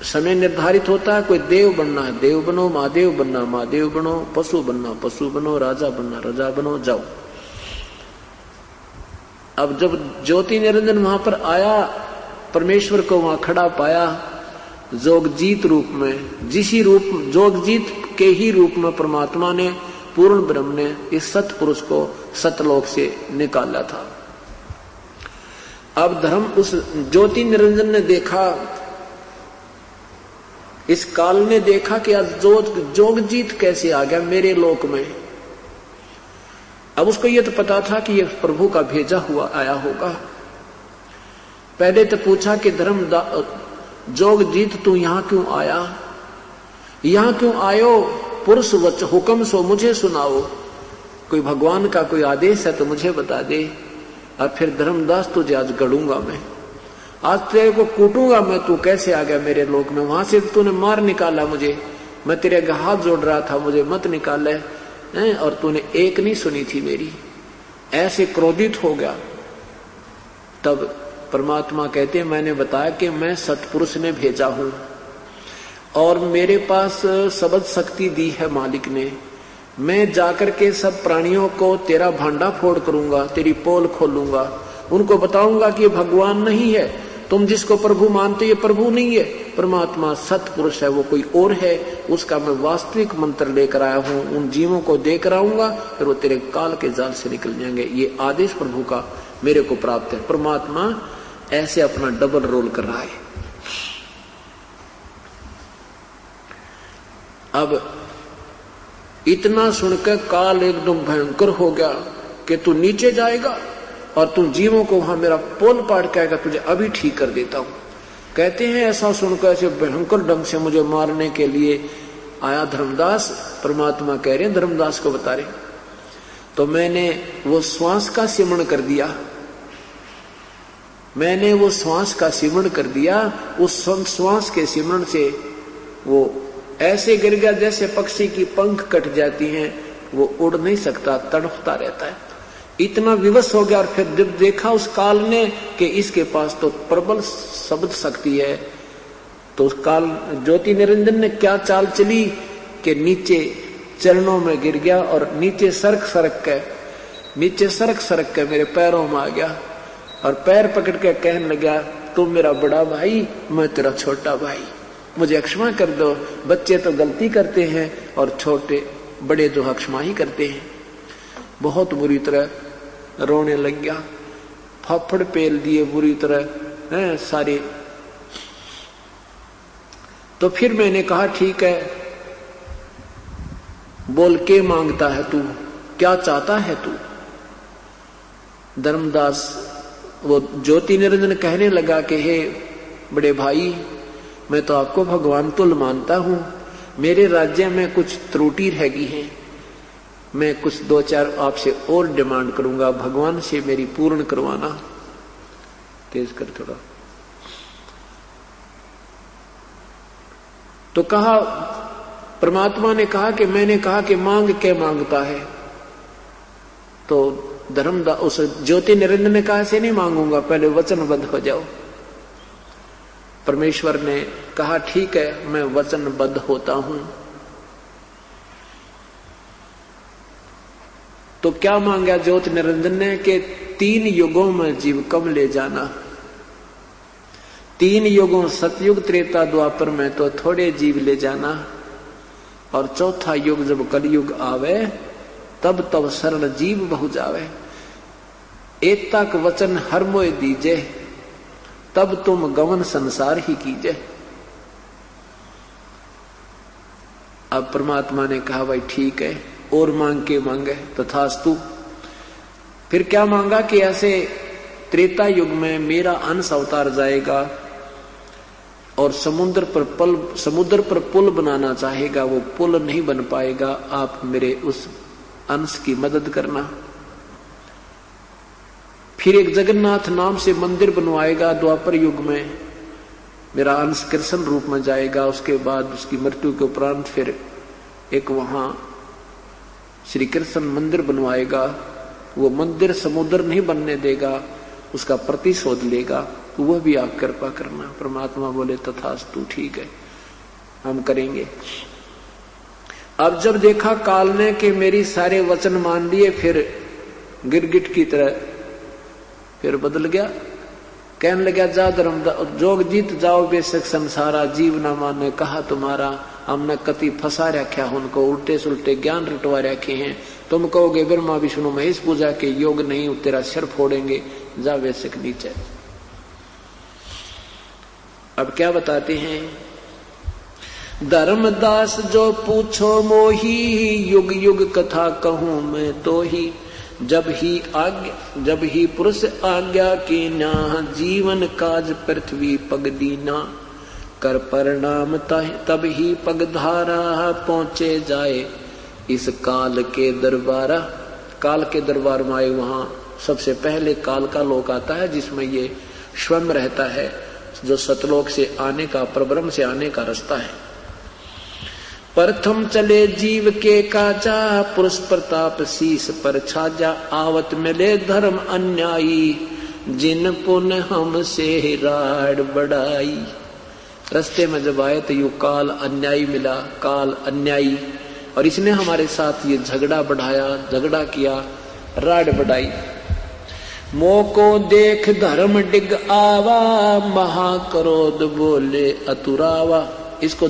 समय निर्धारित होता है। कोई देव बनना है, देव बनो, महादेव बनना, महादेव बनो, पशु बनना, पशु बनो, राजा बनना, राजा बनो, जाओ। अब जब ज्योति निरंजन वहां पर आया, परमेश्वर को वहां खड़ा पाया जोगजीत रूप में। जिसी रूप जोगजीत के ही रूप में परमात्मा ने, पूर्ण ब्रह्म ने इस सतपुरुष को सतलोक से निकाला था। अब धर्म उस ज्योति निरंजन ने देखा, इस काल ने देखा कि आज जोगजीत कैसे आ गया मेरे लोक में। अब उसको यह तो पता था कि यह प्रभु का भेजा हुआ आया होगा। पहले तो पूछा कि धर्म जोगजीत तू यहां क्यों आया, यहां क्यों आयो? पुरुष वच हुक्म सो मुझे सुनाओ। कोई भगवान का कोई आदेश है तो मुझे बता दे। और फिर धर्मदास तुझे आज गढ़ूंगा मैं, आज तेरे को कूटूंगा मैं। तू कैसे आ गया मेरे लोक में? वहां से तूने मार निकाला मुझे, मैं तेरे हाथ जोड़ रहा था, मुझे मत निकाले, और तूने एक नहीं सुनी थी मेरी। ऐसे क्रोधित हो गया। तब परमात्मा कहते हैं, मैंने बताया कि मैं सतपुरुष ने भेजा हूं और मेरे पास शब्द शक्ति दी है मालिक ने। मैं जाकर के सब प्राणियों को तेरा भांडा फोड़ करूंगा, तेरी पोल खोलूंगा, उनको बताऊंगा कि ये भगवान नहीं है, तुम जिसको प्रभु मानते ये प्रभु नहीं है, परमात्मा सतपुरुष है, वो कोई और है। उसका मैं वास्तविक मंत्र लेकर आया हूं, उन जीवों को देकर आऊंगा, फिर वो तेरे काल के जाल से निकल जाएंगे। ये आदेश प्रभु का मेरे को प्राप्त है। परमात्मा ऐसे अपना डबल रोल कर रहा है। अब इतना सुनकर काल एकदम भयंकर हो गया। कि तू नीचे जाएगा और तू जीवों को वहां मेरा पोल पाड़ के आएगा, तुझे अभी ठीक कर देता हूं। कहते हैं ऐसा सुनकर ऐसे भयंकर ढंग से मुझे मारने के लिए आया धर्मदास। परमात्मा कह रहे हैं धर्मदास को बता रहे, तो मैंने वो श्वास का सिमरण कर दिया, मैंने वो श्वास का सिमरण कर दिया। उस श्वास के सिमरण से वो ऐसे गिर गया जैसे पक्षी की पंख कट जाती हैं, वो उड़ नहीं सकता, तड़पता रहता है। इतना विवश हो गया। और फिर जब देखा उस काल ने कि इसके पास तो प्रबल शब्द शक्ति है, तो उस काल ज्योति निरंजन ने क्या चाल चली कि नीचे चरणों में गिर गया और नीचे सरक सरक के मेरे पैरों में आ गया और पैर पकड़ के कहने लगा, तुम मेरा बड़ा भाई, मैं तेरा छोटा भाई, मुझे क्षमा कर दो। बच्चे तो गलती करते हैं और छोटे बड़े तो क्षमा ही करते हैं। बहुत बुरी तरह रोने लग गया, फाफड़ पेल दिए बुरी तरह हैं सारे। तो फिर मैंने कहा ठीक है, बोल के मांगता है तू, क्या चाहता है तू? धर्मदास वो ज्योति निरंजन कहने लगा कि हे बड़े भाई, मैं तो आपको भगवान तुल्य मानता हूं, मेरे राज्य में कुछ त्रुटि रह गई है, मैं कुछ 2-4 आपसे और डिमांड करूंगा, भगवान से मेरी पूर्ण करवाना। तेज कर थोड़ा। तो कहा, परमात्मा ने कहा कि मैंने कहा कि मांग के मांगता है। तो धर्मदास उस ज्योति निरंजन ने कहा ऐसे नहीं मांगूंगा, पहले वचनबद्ध हो जाओ। परमेश्वर ने कहा ठीक है, मैं वचनबद्ध होता हूं। तो क्या मांगा ज्योति निरंजन ने कि 3 युगों में जीव कम ले जाना। 3 युगों सतयुग त्रेता द्वापर में तो थोड़े जीव ले जाना, और चौथा युग जब कलयुग आवे तब शरण जीव बहु जावे। एतक वचन हर मोय दीजे, तब तुम गमन संसार ही कीजे। अब परमात्मा ने कहा भाई ठीक है, और मांग के मांगे तथास्तु। फिर क्या मांगा कि ऐसे त्रेता युग में मेरा अंश अवतार जाएगा और समुद्र पर पुल बनाना चाहेगा, वो पुल नहीं बन पाएगा, आप मेरे उस अंश की मदद करना। फिर एक जगन्नाथ नाम से मंदिर बनवाएगा द्वापर युग में, मेरा अंश कृष्ण रूप में जाएगा। उसके बाद उसकी मृत्यु के उपरांत फिर एक वहां श्री कृष्ण मंदिर बनवाएगा। वो मंदिर समुद्र नहीं बनने देगा, उसका प्रतिशोध लेगा, तो वह भी आप कृपा करना। परमात्मा बोले तथास्तु, ठीक है हम करेंगे। अब जब देखा काल ने कि मेरी सारे वचन मान लिए, फिर गिरगिट की तरह फिर बदल गया। कहने लगा जा धर्म जोग जीत जाओ बेशक संसारा, जीव न माने कहा तुम्हारा। हमने कति फंसा रखा, उनको उल्टे सुलटे ज्ञान रटवा रखे हैं। तुम कहोगे ब्रह्मा विष्णु महेश पूजा के योग नहीं, तेरा सिर फोड़ेंगे, जा बेशक नीचे। अब क्या बताते हैं, धर्मदास जो पूछो मोही, युग युग कथा कहूं मैं तो ही। जब ही पुरुष आज्ञा की ना, जीवन काज पृथ्वी पग दीना। कर परिणाम तब ही पगधारा, पहुंचे जाए इस काल के दरबारा। काल के दरबार में आए, वहां सबसे पहले काल का लोक आता है, जिसमें ये स्वयं रहता है, जो सतलोक से आने का, परब्रह्म से आने का रास्ता है। प्रथम चले जीव के काजा, पुरुष प्रताप शीस पर छाजा। आवत मिले धर्म अन्यायी, जिन पुन हमसे राड बढ़ाई। रास्ते में जब आए तो यू काल अन्यायी मिला, काल अन्यायी, और इसने हमारे साथ ये झगड़ा बढ़ाया, झगड़ा किया, राड बढ़ाई। मोह को देख धर्म डिग आवा, महाक्रोध बोले अतुरावा। इसको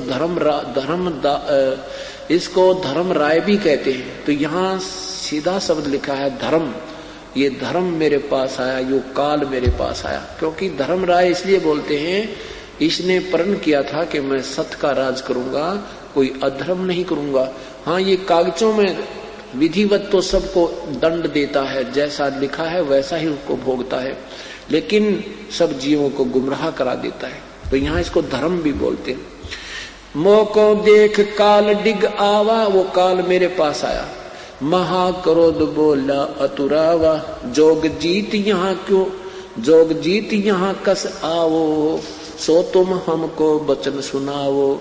इसको धर्म राय भी कहते हैं। तो यहाँ सीधा शब्द लिखा है धर्म। ये धर्म मेरे पास आया, यो काल मेरे पास आया। क्योंकि धर्म राय इसलिए बोलते हैं, इसने प्रण किया था कि मैं सत्य का राज करूंगा, कोई अधर्म नहीं करूंगा। हाँ, ये कागजों में विधिवत तो सबको दंड देता है, जैसा लिखा है वैसा ही उसको भोगता है, लेकिन सब जीवों को गुमराह करा देता है। तो यहाँ इसको धर्म भी बोलते हैं। मोह को देख काल डिग आवा, वो काल मेरे पास आया, महाक्रोध बोला अतुरावा, जोग जीत यहाँ क्यों, जोग जीत यहाँ कस आओ, सो तुम हमको वचन सुनाओ,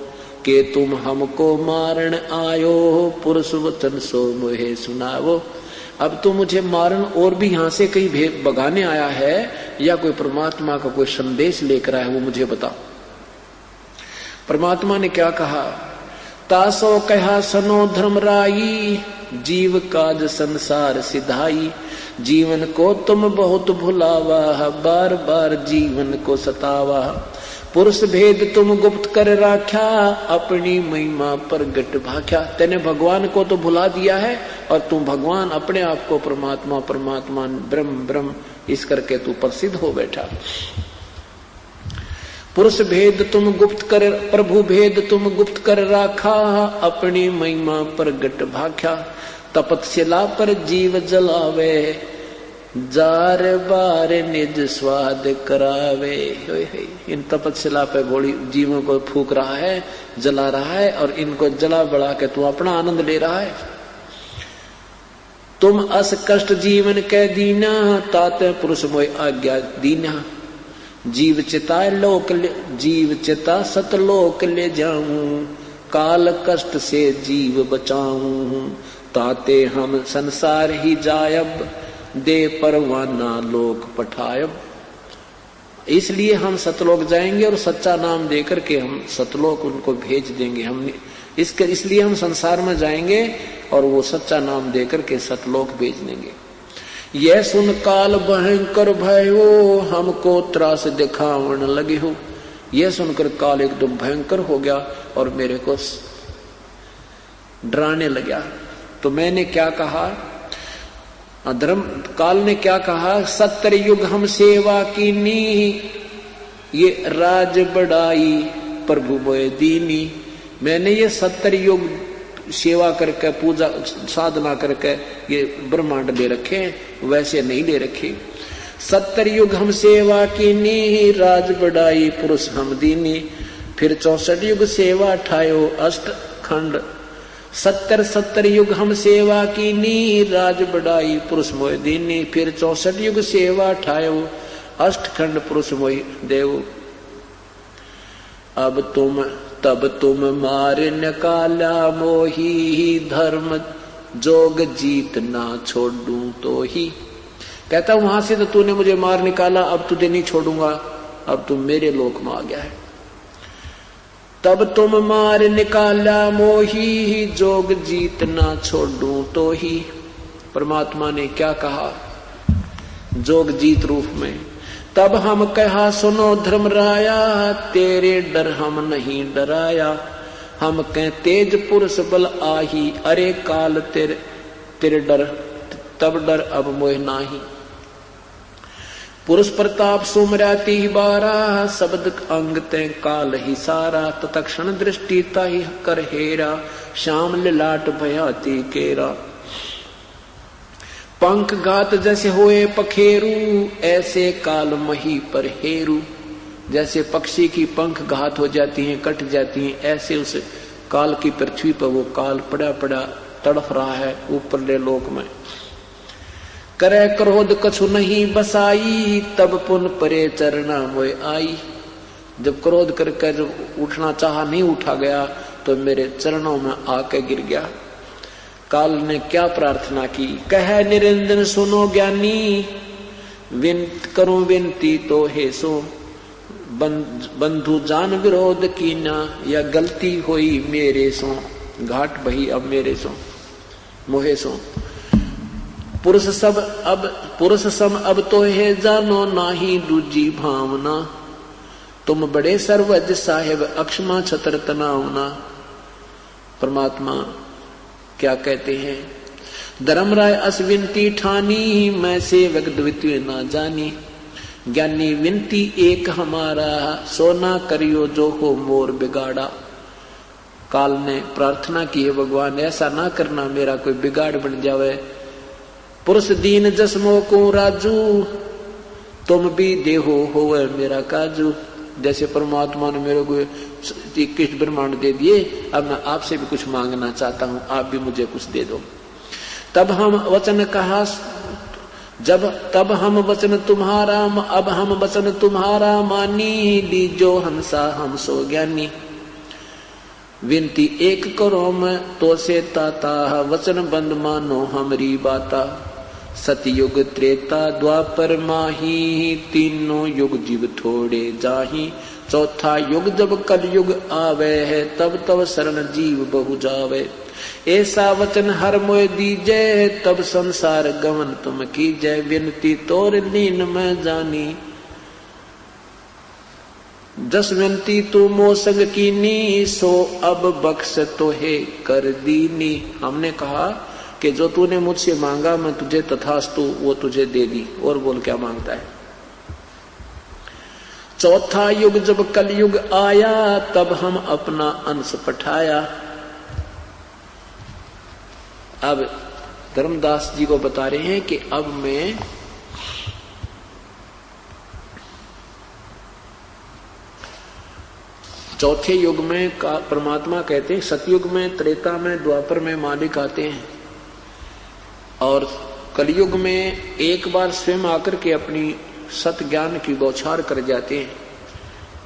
के तुम हमको मारण आयो, पुरुष वचन सो मोहे सुनाओ। अब तो मुझे मारन और भी यहाँ से कहीं भगाने आया है या कोई परमात्मा का कोई संदेश लेकर आया है, वो मुझे बता। परमात्मा ने क्या कहा, तासो कहा सनो धर्मराई, जीव काज संसार सिधाई, जीवन को तुम बहुत भुलावा, बार बार जीवन को सतावा, पुरुष भेद तुम गुप्त कर राख्या, अपनी महिमा प्रगट भाख्या। तेने भगवान को तो भुला दिया है और तुम भगवान अपने आप को परमात्मा परमात्मा ब्रह्म ब्रह्म इस करके तू प्रसिद्ध हो बैठा। पुरुष भेद तुम गुप्त कर, प्रभु भेद तुम गुप्त कर राखा, अपनी महिमा प्रगट भाख्या, तपस्या पर जीव जलावे, जार बार निज स्वाद करावे। इन तपस्या पे घोड़ी जीवों को फूक रहा है, जला रहा है और इनको जला बढ़ा के तू अपना आनंद ले रहा है। तुम अस कष्ट जीवन के दीना, ताते पुरुष मोय आज्ञा दीना, जीव चिता लोक जीव चिता सतलोक ले जाऊं, काल कष्ट से जीव बचाऊं, ताते हम संसार ही जायब, दे परवाना लोक पठायब। इसलिए हम सतलोक जाएंगे और सच्चा नाम देकर के हम सतलोक उनको भेज देंगे। हम इसलिए हम संसार में जाएंगे और वो सच्चा नाम देकर के सतलोक भेज देंगे। यह सुन काल भयंकर भयो, हमको त्रास दिखावन लगे हो। यह सुनकर काल एकदम भयंकर हो गया और मेरे को डराने लगा। तो मैंने क्या कहा, धर्म काल ने क्या कहा, 70 युग हम सेवा कीनी, ये राज बढ़ाई प्रभु मोय दीनी। मैंने ये 70 युग सेवा करके पूजा साधना करके ये ब्रह्मांड ले रखे, वैसे नहीं ले रखे। 70 युग हम सेवा कीनी, राज बढ़ाई पुरुष हम दीनी, फिर 64 युग सेवा ठायो अष्ट खंड। 70 युग हम सेवा कीनी, राज बढ़ाई पुरुष मोय दीनी, फिर 64 युग सेवा ठायो अष्ट खंड पुरुष मोय देव। अब तब तुम मार निकाला मोही, धर्म जोग जीत ना छोड़ू तो ही। कहता वहां से तो तूने मुझे मार निकाला, अब तुझे नहीं छोड़ूंगा, अब तुम मेरे लोक में आ गया है। तब तुम मार निकाला मोही, जोग जीत ना छोड़ू तो ही। परमात्मा ने क्या कहा जोग जीत रूप में, तब हम कहा सुनो धर्मराया, तेरे डर हम नहीं डराया, हम कह तेज पुरुष बल आही, अरे काल तेरे डर तब डर अब मोह नाही। पुरुष प्रताप सुमराती ही बारा, शब्द अंग ते काल ही सारा, तत्क्षण दृष्टि ताही कर हेरा, श्याम लिलाट भयाती केरा। पंख घात जैसे होए पखेरू, ऐसे काल मही पर हेरू। जैसे पक्षी की पंख घात हो जाती हैं, कट जाती हैं, ऐसे उस काल की पृथ्वी पर वो काल पड़ा पड़ा तड़फ रहा है ऊपरले लोक में। करे क्रोध कछु नहीं बसाई, तब पुन परे चरना मोय आई। जब क्रोध करके जब उठना चाहा नहीं उठा गया तो मेरे चरणों में आके गिर गया। काल ने क्या प्रार्थना की, कह निरंजन सुनो ज्ञानी, करूं विनती तो हे सो, बंधु जान विरोध कीना, या गलती हुई मेरे सो, घाट बही अब मेरे सो मोहे सो। पुरुष सम अब तो है जानो नाही दूजी भावना, तुम बड़े सर्वज साहेब अक्षमा छतर तनावना। परमात्मा क्या कहते हैं, धर्मराय अस विनती ठानी, मैं सेवक द्वितीय ना जानी। ज्ञानी विनती एक हमारा, सोना करियो जो हो मोर बिगाड़ा। काल ने प्रार्थना की है, भगवान ऐसा ना करना मेरा कोई बिगाड़ बन जावे। पुरुष दीन जसमो को राजू, तुम भी देहो होवे मेरा काजू। जैसे परमात्मा ने मेरे को 21 ब्रह्मांड दे दिए, अब मैं आपसे भी कुछ मांगना चाहता हूं, आप भी मुझे कुछ दे दो। तब हम वचन कहा, तब हम वचन तुम्हारा, अब हम वचन तुम्हारा मानी, लीजो हंसा हम सो ज्ञानी। विनती एक करो मैं तो से ताता, वचन बंद मानो हमरी बाता। सतयुग त्रेता द्वापर माही, तीनों युग जीव थोड़े जाही। चौथा युग जब कलयुग आवे है, तब तब शरण जीव बहु जावे। ऐसा वचन हर मोय दीजय, तब संसार गमन तुम कीजय। विनती तोर लीन में जानी, जस विनती तू मो संग कीनी, सो अब बख्श तोहे कर दीनी। हमने कहा कि जो तूने मुझसे मांगा मैं तुझे तथास्तु वो तुझे दे दी, और बोल क्या मांगता है। चौथा युग जब कलयुग आया, तब हम अपना अंश पठाया। अब धर्मदास जी को बता रहे हैं कि अब मैं चौथे युग में परमात्मा कहते हैं, सतयुग में, त्रेता में, द्वापर में मालिक आते हैं, और कलयुग में एक बार स्वयं आकर के अपनी सत ज्ञान की बौछार कर जाते हैं।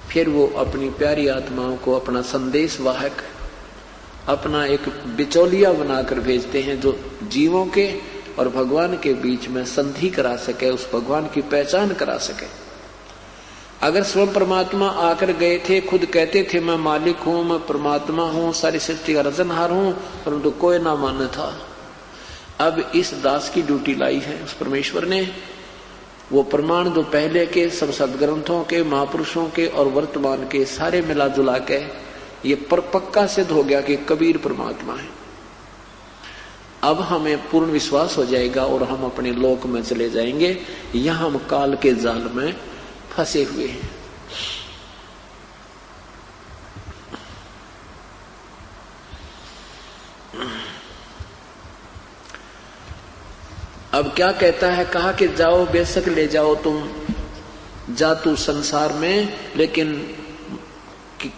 फिर वो अपनी प्यारी आत्माओं को अपना संदेश वाहक, अपना एक बिचौलिया बनाकर भेजते हैं, जो जीवों के और भगवान के बीच में संधि करा सके, उस भगवान की पहचान करा सके। अगर स्वयं परमात्मा आकर गए थे, खुद कहते थे मैं मालिक हूं, मैं परमात्मा हूं, सारी सृष्टि का रचनहार हूं, परंतु कोई ना माना था। अब इस दास की ड्यूटी लाई है उस परमेश्वर ने। वो प्रमाण जो पहले के सब सदग्रंथों के, महापुरुषों के और वर्तमान के सारे मिला जुला के ये पर पक्का सिद्ध हो गया कि कबीर परमात्मा है। अब हमें पूर्ण विश्वास हो जाएगा और हम अपने लोक में चले जाएंगे। यहां हम काल के जाल में फंसे हुए हैं। अब क्या कहता है, कहा कि जाओ बेशक ले जाओ तुम, जा तू संसार में, लेकिन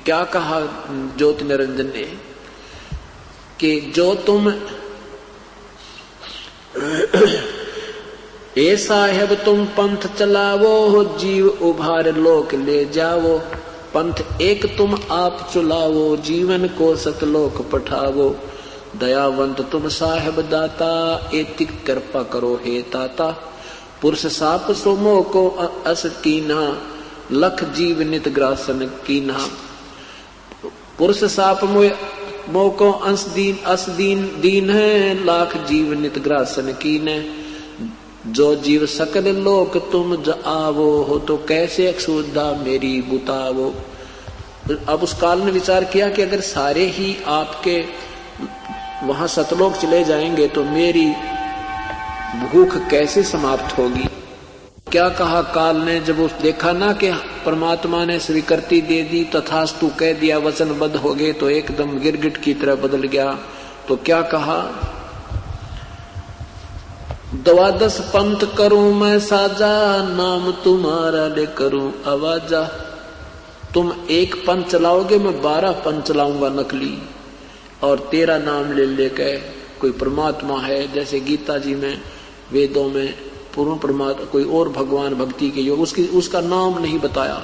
क्या कहा ज्योति निरंजन ने कि जो तुम ए साहेब तुम पंथ चलावो, जीव उभार लोक ले जावो। पंथ एक तुम आप चुलावो, जीवन को सतलोक पठावो। दयावंत तुम साहेब दाता, एतिक कृपा करो हे ताता। पुरुष साप सोमो को अस कीना, लख जीव नित ग्रासन कीना। पुरुष साप मो को अस दीन है, लाख जीव नित ग्रासन कीने। जो जीव सकल लोक तुम आवो हो, तो कैसे अक्षुद्धा मेरी बुतावो। अब उस काल ने विचार किया कि अगर सारे ही आपके वहां सतलोक चले जाएंगे तो मेरी भूख कैसे समाप्त होगी। क्या कहा काल ने, जब उस देखा ना कि परमात्मा ने स्वीकृति दे दी, तथास्तु कह दिया, वचनबद्ध हो गए, तो एकदम गिरगिट की तरह बदल गया। तो क्या कहा, 12 पंथ करूं मैं साजा, नाम तुम्हारा ले करूं आवाजा। तुम एक पंथ चलाओगे, मैं 12 पंथ चलाऊंगा नकली, और तेरा नाम ले लेके कोई परमात्मा है, जैसे गीता जी में, वेदों में पूर्ण परमात्मा कोई और भगवान भक्ति के योग, उसका नाम नहीं बताया।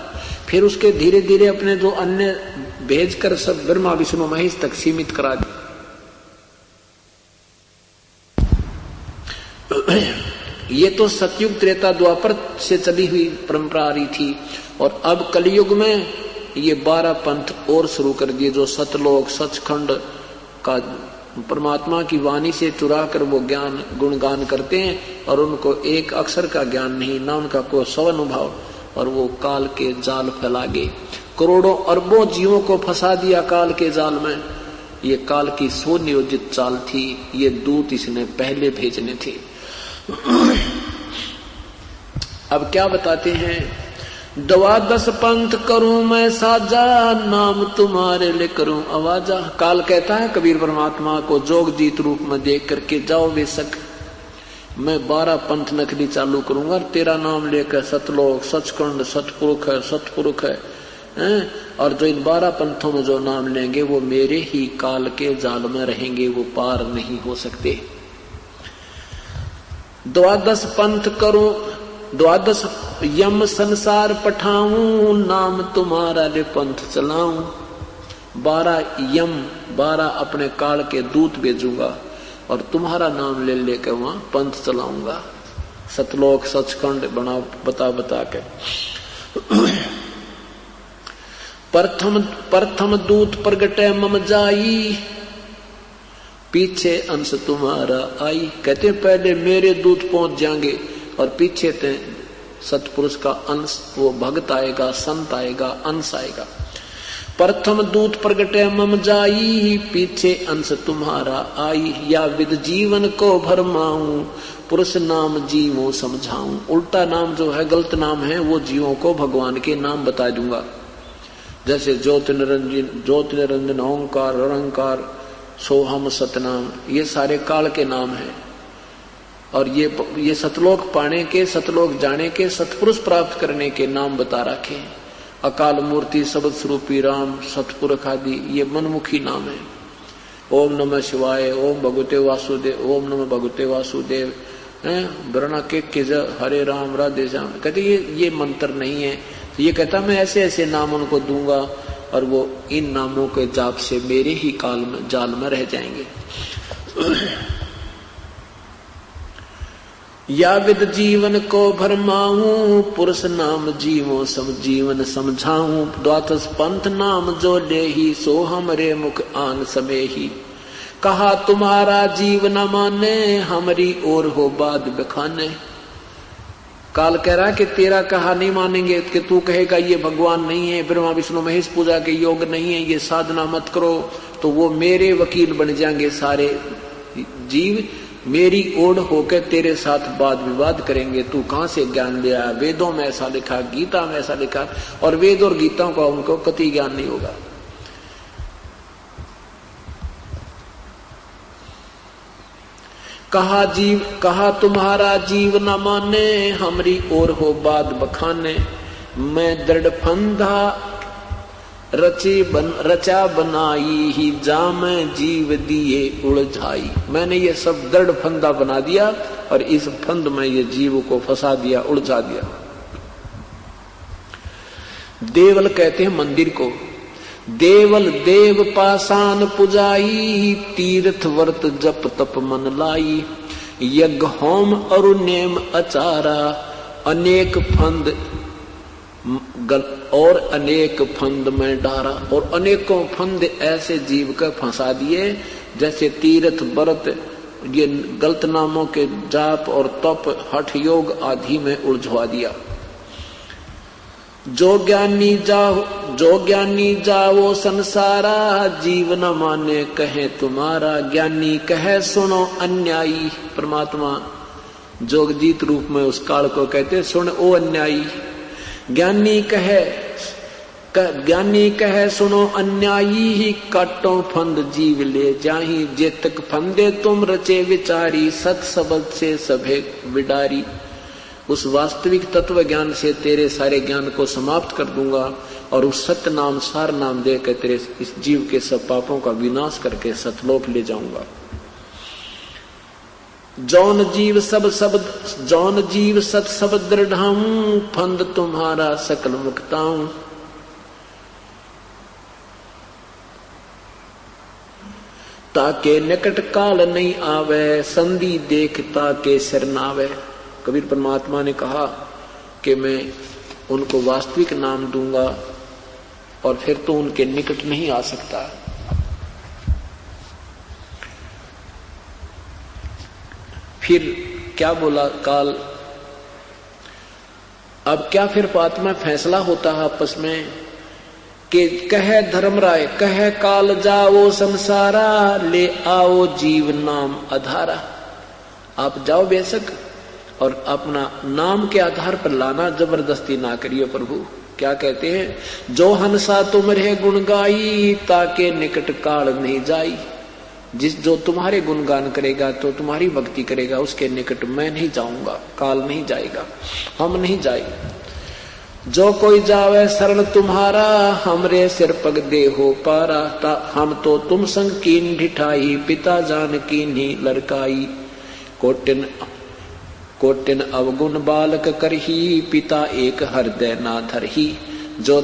फिर उसके धीरे धीरे अपने जो अन्य भेजकर सब ब्रह्मा विष्णु महेश तक सीमित करा दिया। ये तो सतयुग त्रेता द्वापर से चली हुई परंपरा आ रही थी, और अब कलयुग में ये 12 पंथ और शुरू कर दिए, जो सतलोक सचखंड का परमात्मा की वाणी से चुरा कर वो ज्ञान गुणगान करते हैं, और उनको एक अक्षर का ज्ञान नहीं, ना उनका कोई स्वानुभव, और वो काल के जाल फैला गए। करोड़ों अरबों जीवों को फंसा दिया काल के जाल में। ये काल की सुनियोजित चाल थी, ये दूत इसने पहले भेजने थे। अब क्या बताते हैं, द्वादश पंथ करूं मैं साजा, नाम तुम्हारे ले करूं आवाजा। काल कहता है कबीर परमात्मा को जोग जीत रूप में देख करके, जाओ बेशक मैं 12 पंथ नखली चालू करूंगा, तेरा नाम लेकर सतलोक सचखंड सतपुरुख है और जो इन 12 पंथों में जो नाम लेंगे वो मेरे ही काल के जाल में रहेंगे, वो पार नहीं हो सकते। द्वादश पंथ करूं, द्वादश यम संसार पठाऊं, नाम तुम्हारा ले पंथ चलाऊं। 12 यम 12 अपने काल के दूत भेजूंगा और तुम्हारा नाम ले लेकर वहां पंथ चलाऊंगा, सतलोक सचखंड बना बता के। प्रथम दूत प्रगटे मम जाई, पीछे अंश तुम्हारा आई। कहते पहले मेरे दूत पहुंच जाएंगे और पीछे ते सतपुरुष का अंश, वो भक्त आएगा, संत आएगा, अंश आएगा। प्रथम दूत प्रगटे मम जाई, पीछे अंश तुम्हारा आई। या विद जीवन को भरमाऊं, पुरुष नाम जीवों समझाऊं। उल्टा नाम जो है, गलत नाम है, वो जीवों को भगवान के नाम बता दूंगा। जैसे ज्योति निरंजन ओंकार निरंकार सोहम सतनाम, ये सारे काल के नाम हैं। और ये सतलोक पाने के, सतलोक जाने के, सतपुरुष प्राप्त करने के नाम बता रखे। अकाल मूर्ति, शब्द स्वरूपी राम, सतपुरुष आदि, ये मनमुखी नाम है। ओम नमः शिवाय, ओम भगवते वासुदेव, ओम नमः भगवते वासुदेव, वरना के हरे राम राधे श्याम। कहते ये मंत्र नहीं है। ये कहता मैं ऐसे ऐसे नाम उनको दूंगा और वो इन नामों के जाप से मेरे ही काल में जाल में रह जाएंगे। या विद जीवन को भरमाऊं, पुरुष नाम जीवों सम जीवन समझाऊं। द्वादश पंथ नाम जो ले ही, सो हमरे मुख आन सबे ही। कहा तुम्हारा जीव न माने, हमारी ओर हो बाद बखाने। काल कह रहा कि तेरा कहा नहीं मानेंगे, कि तू कहेगा ये भगवान नहीं है, ब्रह्मा विष्णु महेश पूजा के योग नहीं है, ये साधना मत करो, तो वो मेरे वकील बन जाएंगे। सारे जीव मेरी ओर होकर तेरे साथ वाद विवाद करेंगे। तू कहां से ज्ञान ले आया? वेदों में ऐसा लिखा, गीता में ऐसा लिखा, और वेद और गीता का उनको कतई ज्ञान नहीं होगा। कहा तुम्हारा जीव न माने, हमरी ओर हो बाद बखाने। मैं दृढ़ फंदा रचा बनाई ही, जामे जीव दिए उलझाई। मैंने ये सब दृढ़ फंदा बना दिया और इस फंद में ये जीव को फंसा दिया, उलझा दिया। देवल कहते हैं मंदिर को। देवल देव पासान पुजाई, तीर्थ व्रत जप तप मन लाई। यज्ञ होम अरुनेम अचारा, अनेक फंद और अनेक फंद में डारा। और अनेकों फंद ऐसे जीव का फंसा दिए, जैसे तीर्थ व्रत, ये गलत नामों के जाप और तप हठ योग आदि में उलझवा दिया। जो ज्ञानी जाओ संसारा, जीव न माने कहे तुम्हारा। ज्ञानी कहे सुनो अन्यायी। परमात्मा जोगजीत रूप में उस काल को कहते सुन ओ अन्यायी। ज्ञानी कहे सुनो अन्यायी ही, काटो फंद जीव ले जाही। जे तक फंदे तुम रचे विचारी, सत शब्द से सभे विडारी। उस वास्तविक तत्व ज्ञान से तेरे सारे ज्ञान को समाप्त कर दूंगा और उस सत्य नाम सार नाम देकर तेरे इस जीव के सब पापों का विनाश करके सतलोक ले जाऊंगा। जौन जीव सत शब्द दृढ़ाऊं, फंद तुम्हारा सकल मुक्ताऊं। ताके निकट काल नहीं आवे, संधि देखता के शरणावे। कबीर परमात्मा ने कहा कि मैं उनको वास्तविक नाम दूंगा और फिर तो उनके निकट नहीं आ सकता। फिर क्या बोला काल? अब क्या फिर बात में फैसला होता है आपस में कि कहे धर्मराय कहे काल जाओ संसारा, ले आओ जीव नाम आधारा। आप जाओ बेशक और अपना नाम के आधार पर लाना, जबरदस्ती ना करिए प्रभु। क्या कहते हैं, जो हंसा तुम रे गुण गाई, ताके निकट काल नहीं जाई। जो तुम्हारे गुणगान करेगा, तो तुम्हारी भक्ति करेगा, उसके निकट मैं नहीं जाऊंगा, काल नहीं जाएगा, हम नहीं जाएंगे। जो कोई जावे शरण तुम्हारा, हमरे सिर पग दे हो पारा। हम तो तुम संग कीन ढिठाई, पिता जान कीन्ही लड़काई। कोटिन अवगुण बालक करही, पिता एक हृदय ना धरही। जो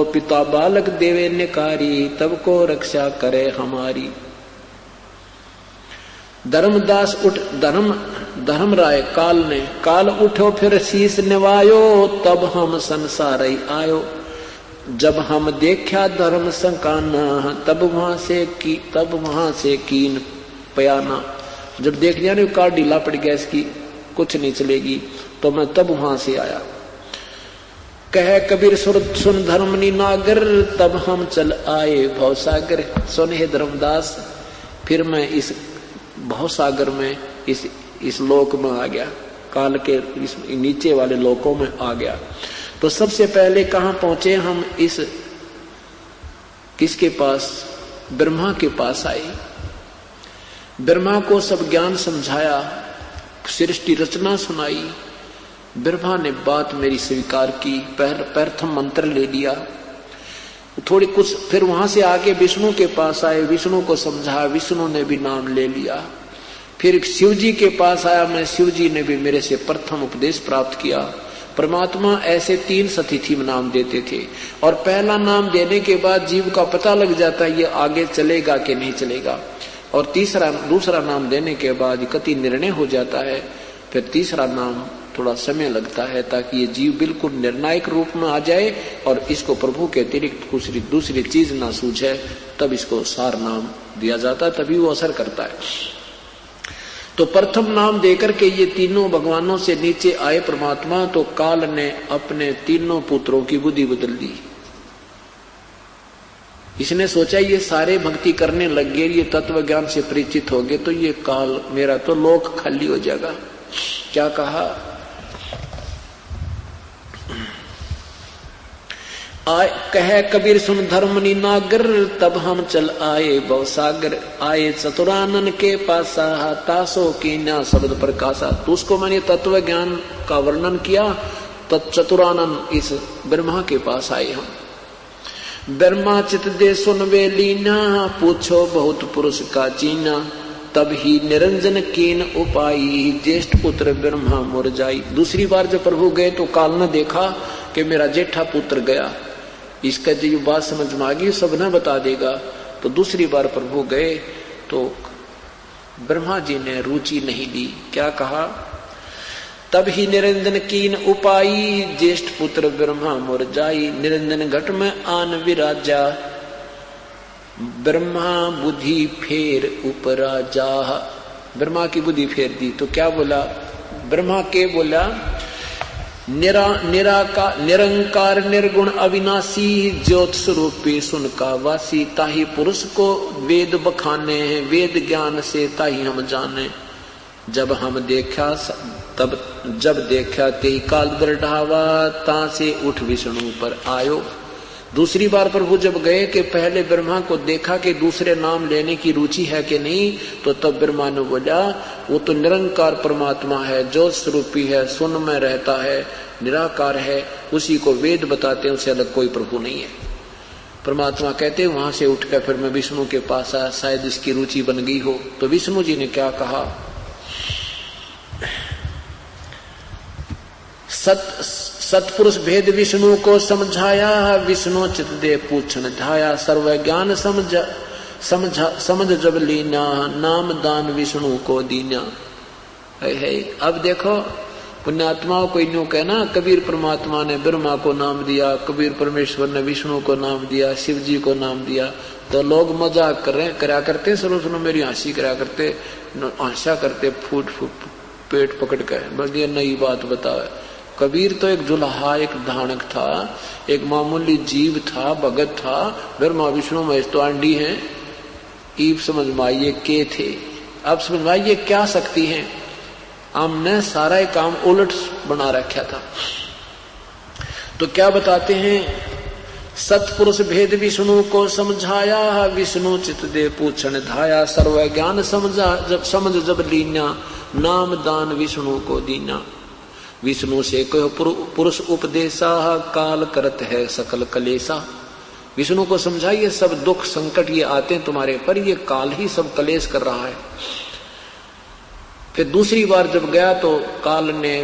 पिता बालक देवे निकारी, तब को रक्षा करे हमारी। धर्मदास उठ धर्मराय काल उठो फिर शीस निवायो, तब हम संसार आयो। जब हम देखा धर्म संकाना, तब वहां से कीन पयाना। जब देख लिया ना कार ढीला पड़ गया, इसकी कुछ नहीं चलेगी, तो मैं तब वहां से आया। कह कबीर सुन धर्मनी नागर, तब हम चल आए भवसागर। सुन हे धर्मदास, फिर मैं इस भवसागर में इस लोक में आ गया, काल के इस नीचे वाले लोकों में आ गया। तो सबसे पहले कहां पहुंचे हम, इस किसके पास, ब्रह्मा के पास आए। ब्रह्मा को सब ज्ञान समझाया, सृष्टि रचना सुनाई। ब्रह्मा ने बात मेरी स्वीकार की, प्रथम मंत्र ले लिया। थोड़ी कुछ फिर वहां से आगे विष्णु के पास आए, विष्णु को समझाया, विष्णु ने भी नाम ले लिया। फिर शिव जी के पास आया मैं, शिव जी ने भी मेरे से प्रथम उपदेश प्राप्त किया। परमात्मा ऐसे 3 सतिथि में नाम देते थे, और पहला नाम देने के बाद जीव का पता लग जाता है ये आगे चलेगा कि नहीं चलेगा, और दूसरा नाम देने के बाद कति निर्णय हो जाता है। फिर तीसरा नाम थोड़ा समय लगता है, ताकि ये जीव बिल्कुल निर्णायक रूप में आ जाए और इसको प्रभु के अतिरिक्त दूसरी चीज ना सूझे, तब इसको सार नाम दिया जाता है, तभी वो असर करता है। तो प्रथम नाम देकर के ये तीनों भगवानों से नीचे आए परमात्मा, तो काल ने अपने तीनों पुत्रों की बुद्धि बदल दी। इसने सोचा ये सारे भक्ति करने लग गए, ये तत्व ज्ञान से परिचित हो गए, तो ये काल मेरा तो लोक खाली हो जाएगा। क्या कहा, कहे कबीर सुन धर्मनी नागर, तब हम चल आए भवसागर। आए चतुरानन के पासा, तासो कीन्या शब्द प्रकाशा। तो उसको मैंने तत्व ज्ञान का वर्णन किया, तब चतुरानन इस ब्रह्मा के पास आए हम। ब्रह्मा चित दे सुन वे लीना, पूछो बहुत पुरुष का चीना। तब ही निरंजन कीन उपाई, ज्येष्ठ पुत्र ब्रह्मा मुरझाई। दूसरी बार जब प्रभु गए तो काल ने देखा कि मेरा जेठा पुत्र गया, इसका जो बात समझ में आ गई सब न बता देगा। तो दूसरी बार प्रभु गए तो ब्रह्मा जी ने रुचि नहीं ली। क्या कहा, तब ही निरंजन कीन उपाई, ज्येष्ठ पुत्र ब्रह्मा मुरझाई। निरंजन घट में आन विराजा, ब्रह्मा बुद्धि फेर उपरा जाह। ब्रह्मा की बुद्धि फेर दी। तो क्या बोला ब्रह्मा के, बोला निरंकार निर्गुण अविनाशी, ज्योत स्वरूपी सुन का वासी। ताही पुरुष को वेद बखाने हैं, वेद ज्ञान से ताही हम जाने। जब देखा ते काल दृढ़ावा, ता से उठ विष्णु पर आयो। दूसरी बार प्रभु जब गए कि पहले ब्रह्मा को देखा कि दूसरे नाम लेने की रुचि है कि नहीं, तो तब ब्रह्मा ने बोला वो तो निरंकार परमात्मा है, ज्योत स्वरूपी है, सुन में रहता है, निराकार है, उसी को वेद बताते हैं, उससे अलग कोई प्रभु नहीं है। परमात्मा कहते वहां से उठकर फिर मैं विष्णु के पास आया, शायद इसकी रुचि बन गई हो। तो विष्णु जी ने क्या कहा, सतपुरुष भेद विष्णु को समझाया, विष्णु चित दे पूछन ध्याया। सर्व ज्ञान समझ जब लीना, नाम दान विष्णु को दीना। है अब देखो पुण्यात्माओं को यूं कहना, कबीर परमात्मा ने ब्रह्मा को नाम दिया, कबीर परमेश्वर ने विष्णु को नाम दिया, शिव जी को नाम दिया, तो लोग मजाक करा करते, सुनो मेरी हंसी करा करते, हंसा करते, फूट पेट पकड़ कर बढ़िया नई बात बताओ। कबीर तो एक जुल्हा, एक धानक था, एक मामूली जीव था, भगत था। ब्रह्मा विष्णु महेश तो आंडी हैं। ईब समझ में आइए के थे, अब समझ में आइए क्या शक्ति है। हमने सारा ही काम उलट बना रखा था। तो क्या बताते हैं, सतपुरुष भेद विष्णु को समझाया, विष्णु चित दे पूछन धाया, सर्व ज्ञान समझ जब लीना, नाम दान विष्णु को दीना। विष्णु से कहो पुरुष उपदेशा, काल करत है सकल कलेसा। विष्णु को समझाइए, सब दुख संकट ये आते हैं तुम्हारे पर, ये काल ही सब कलेश कर रहा है। फिर दूसरी बार जब गया तो काल ने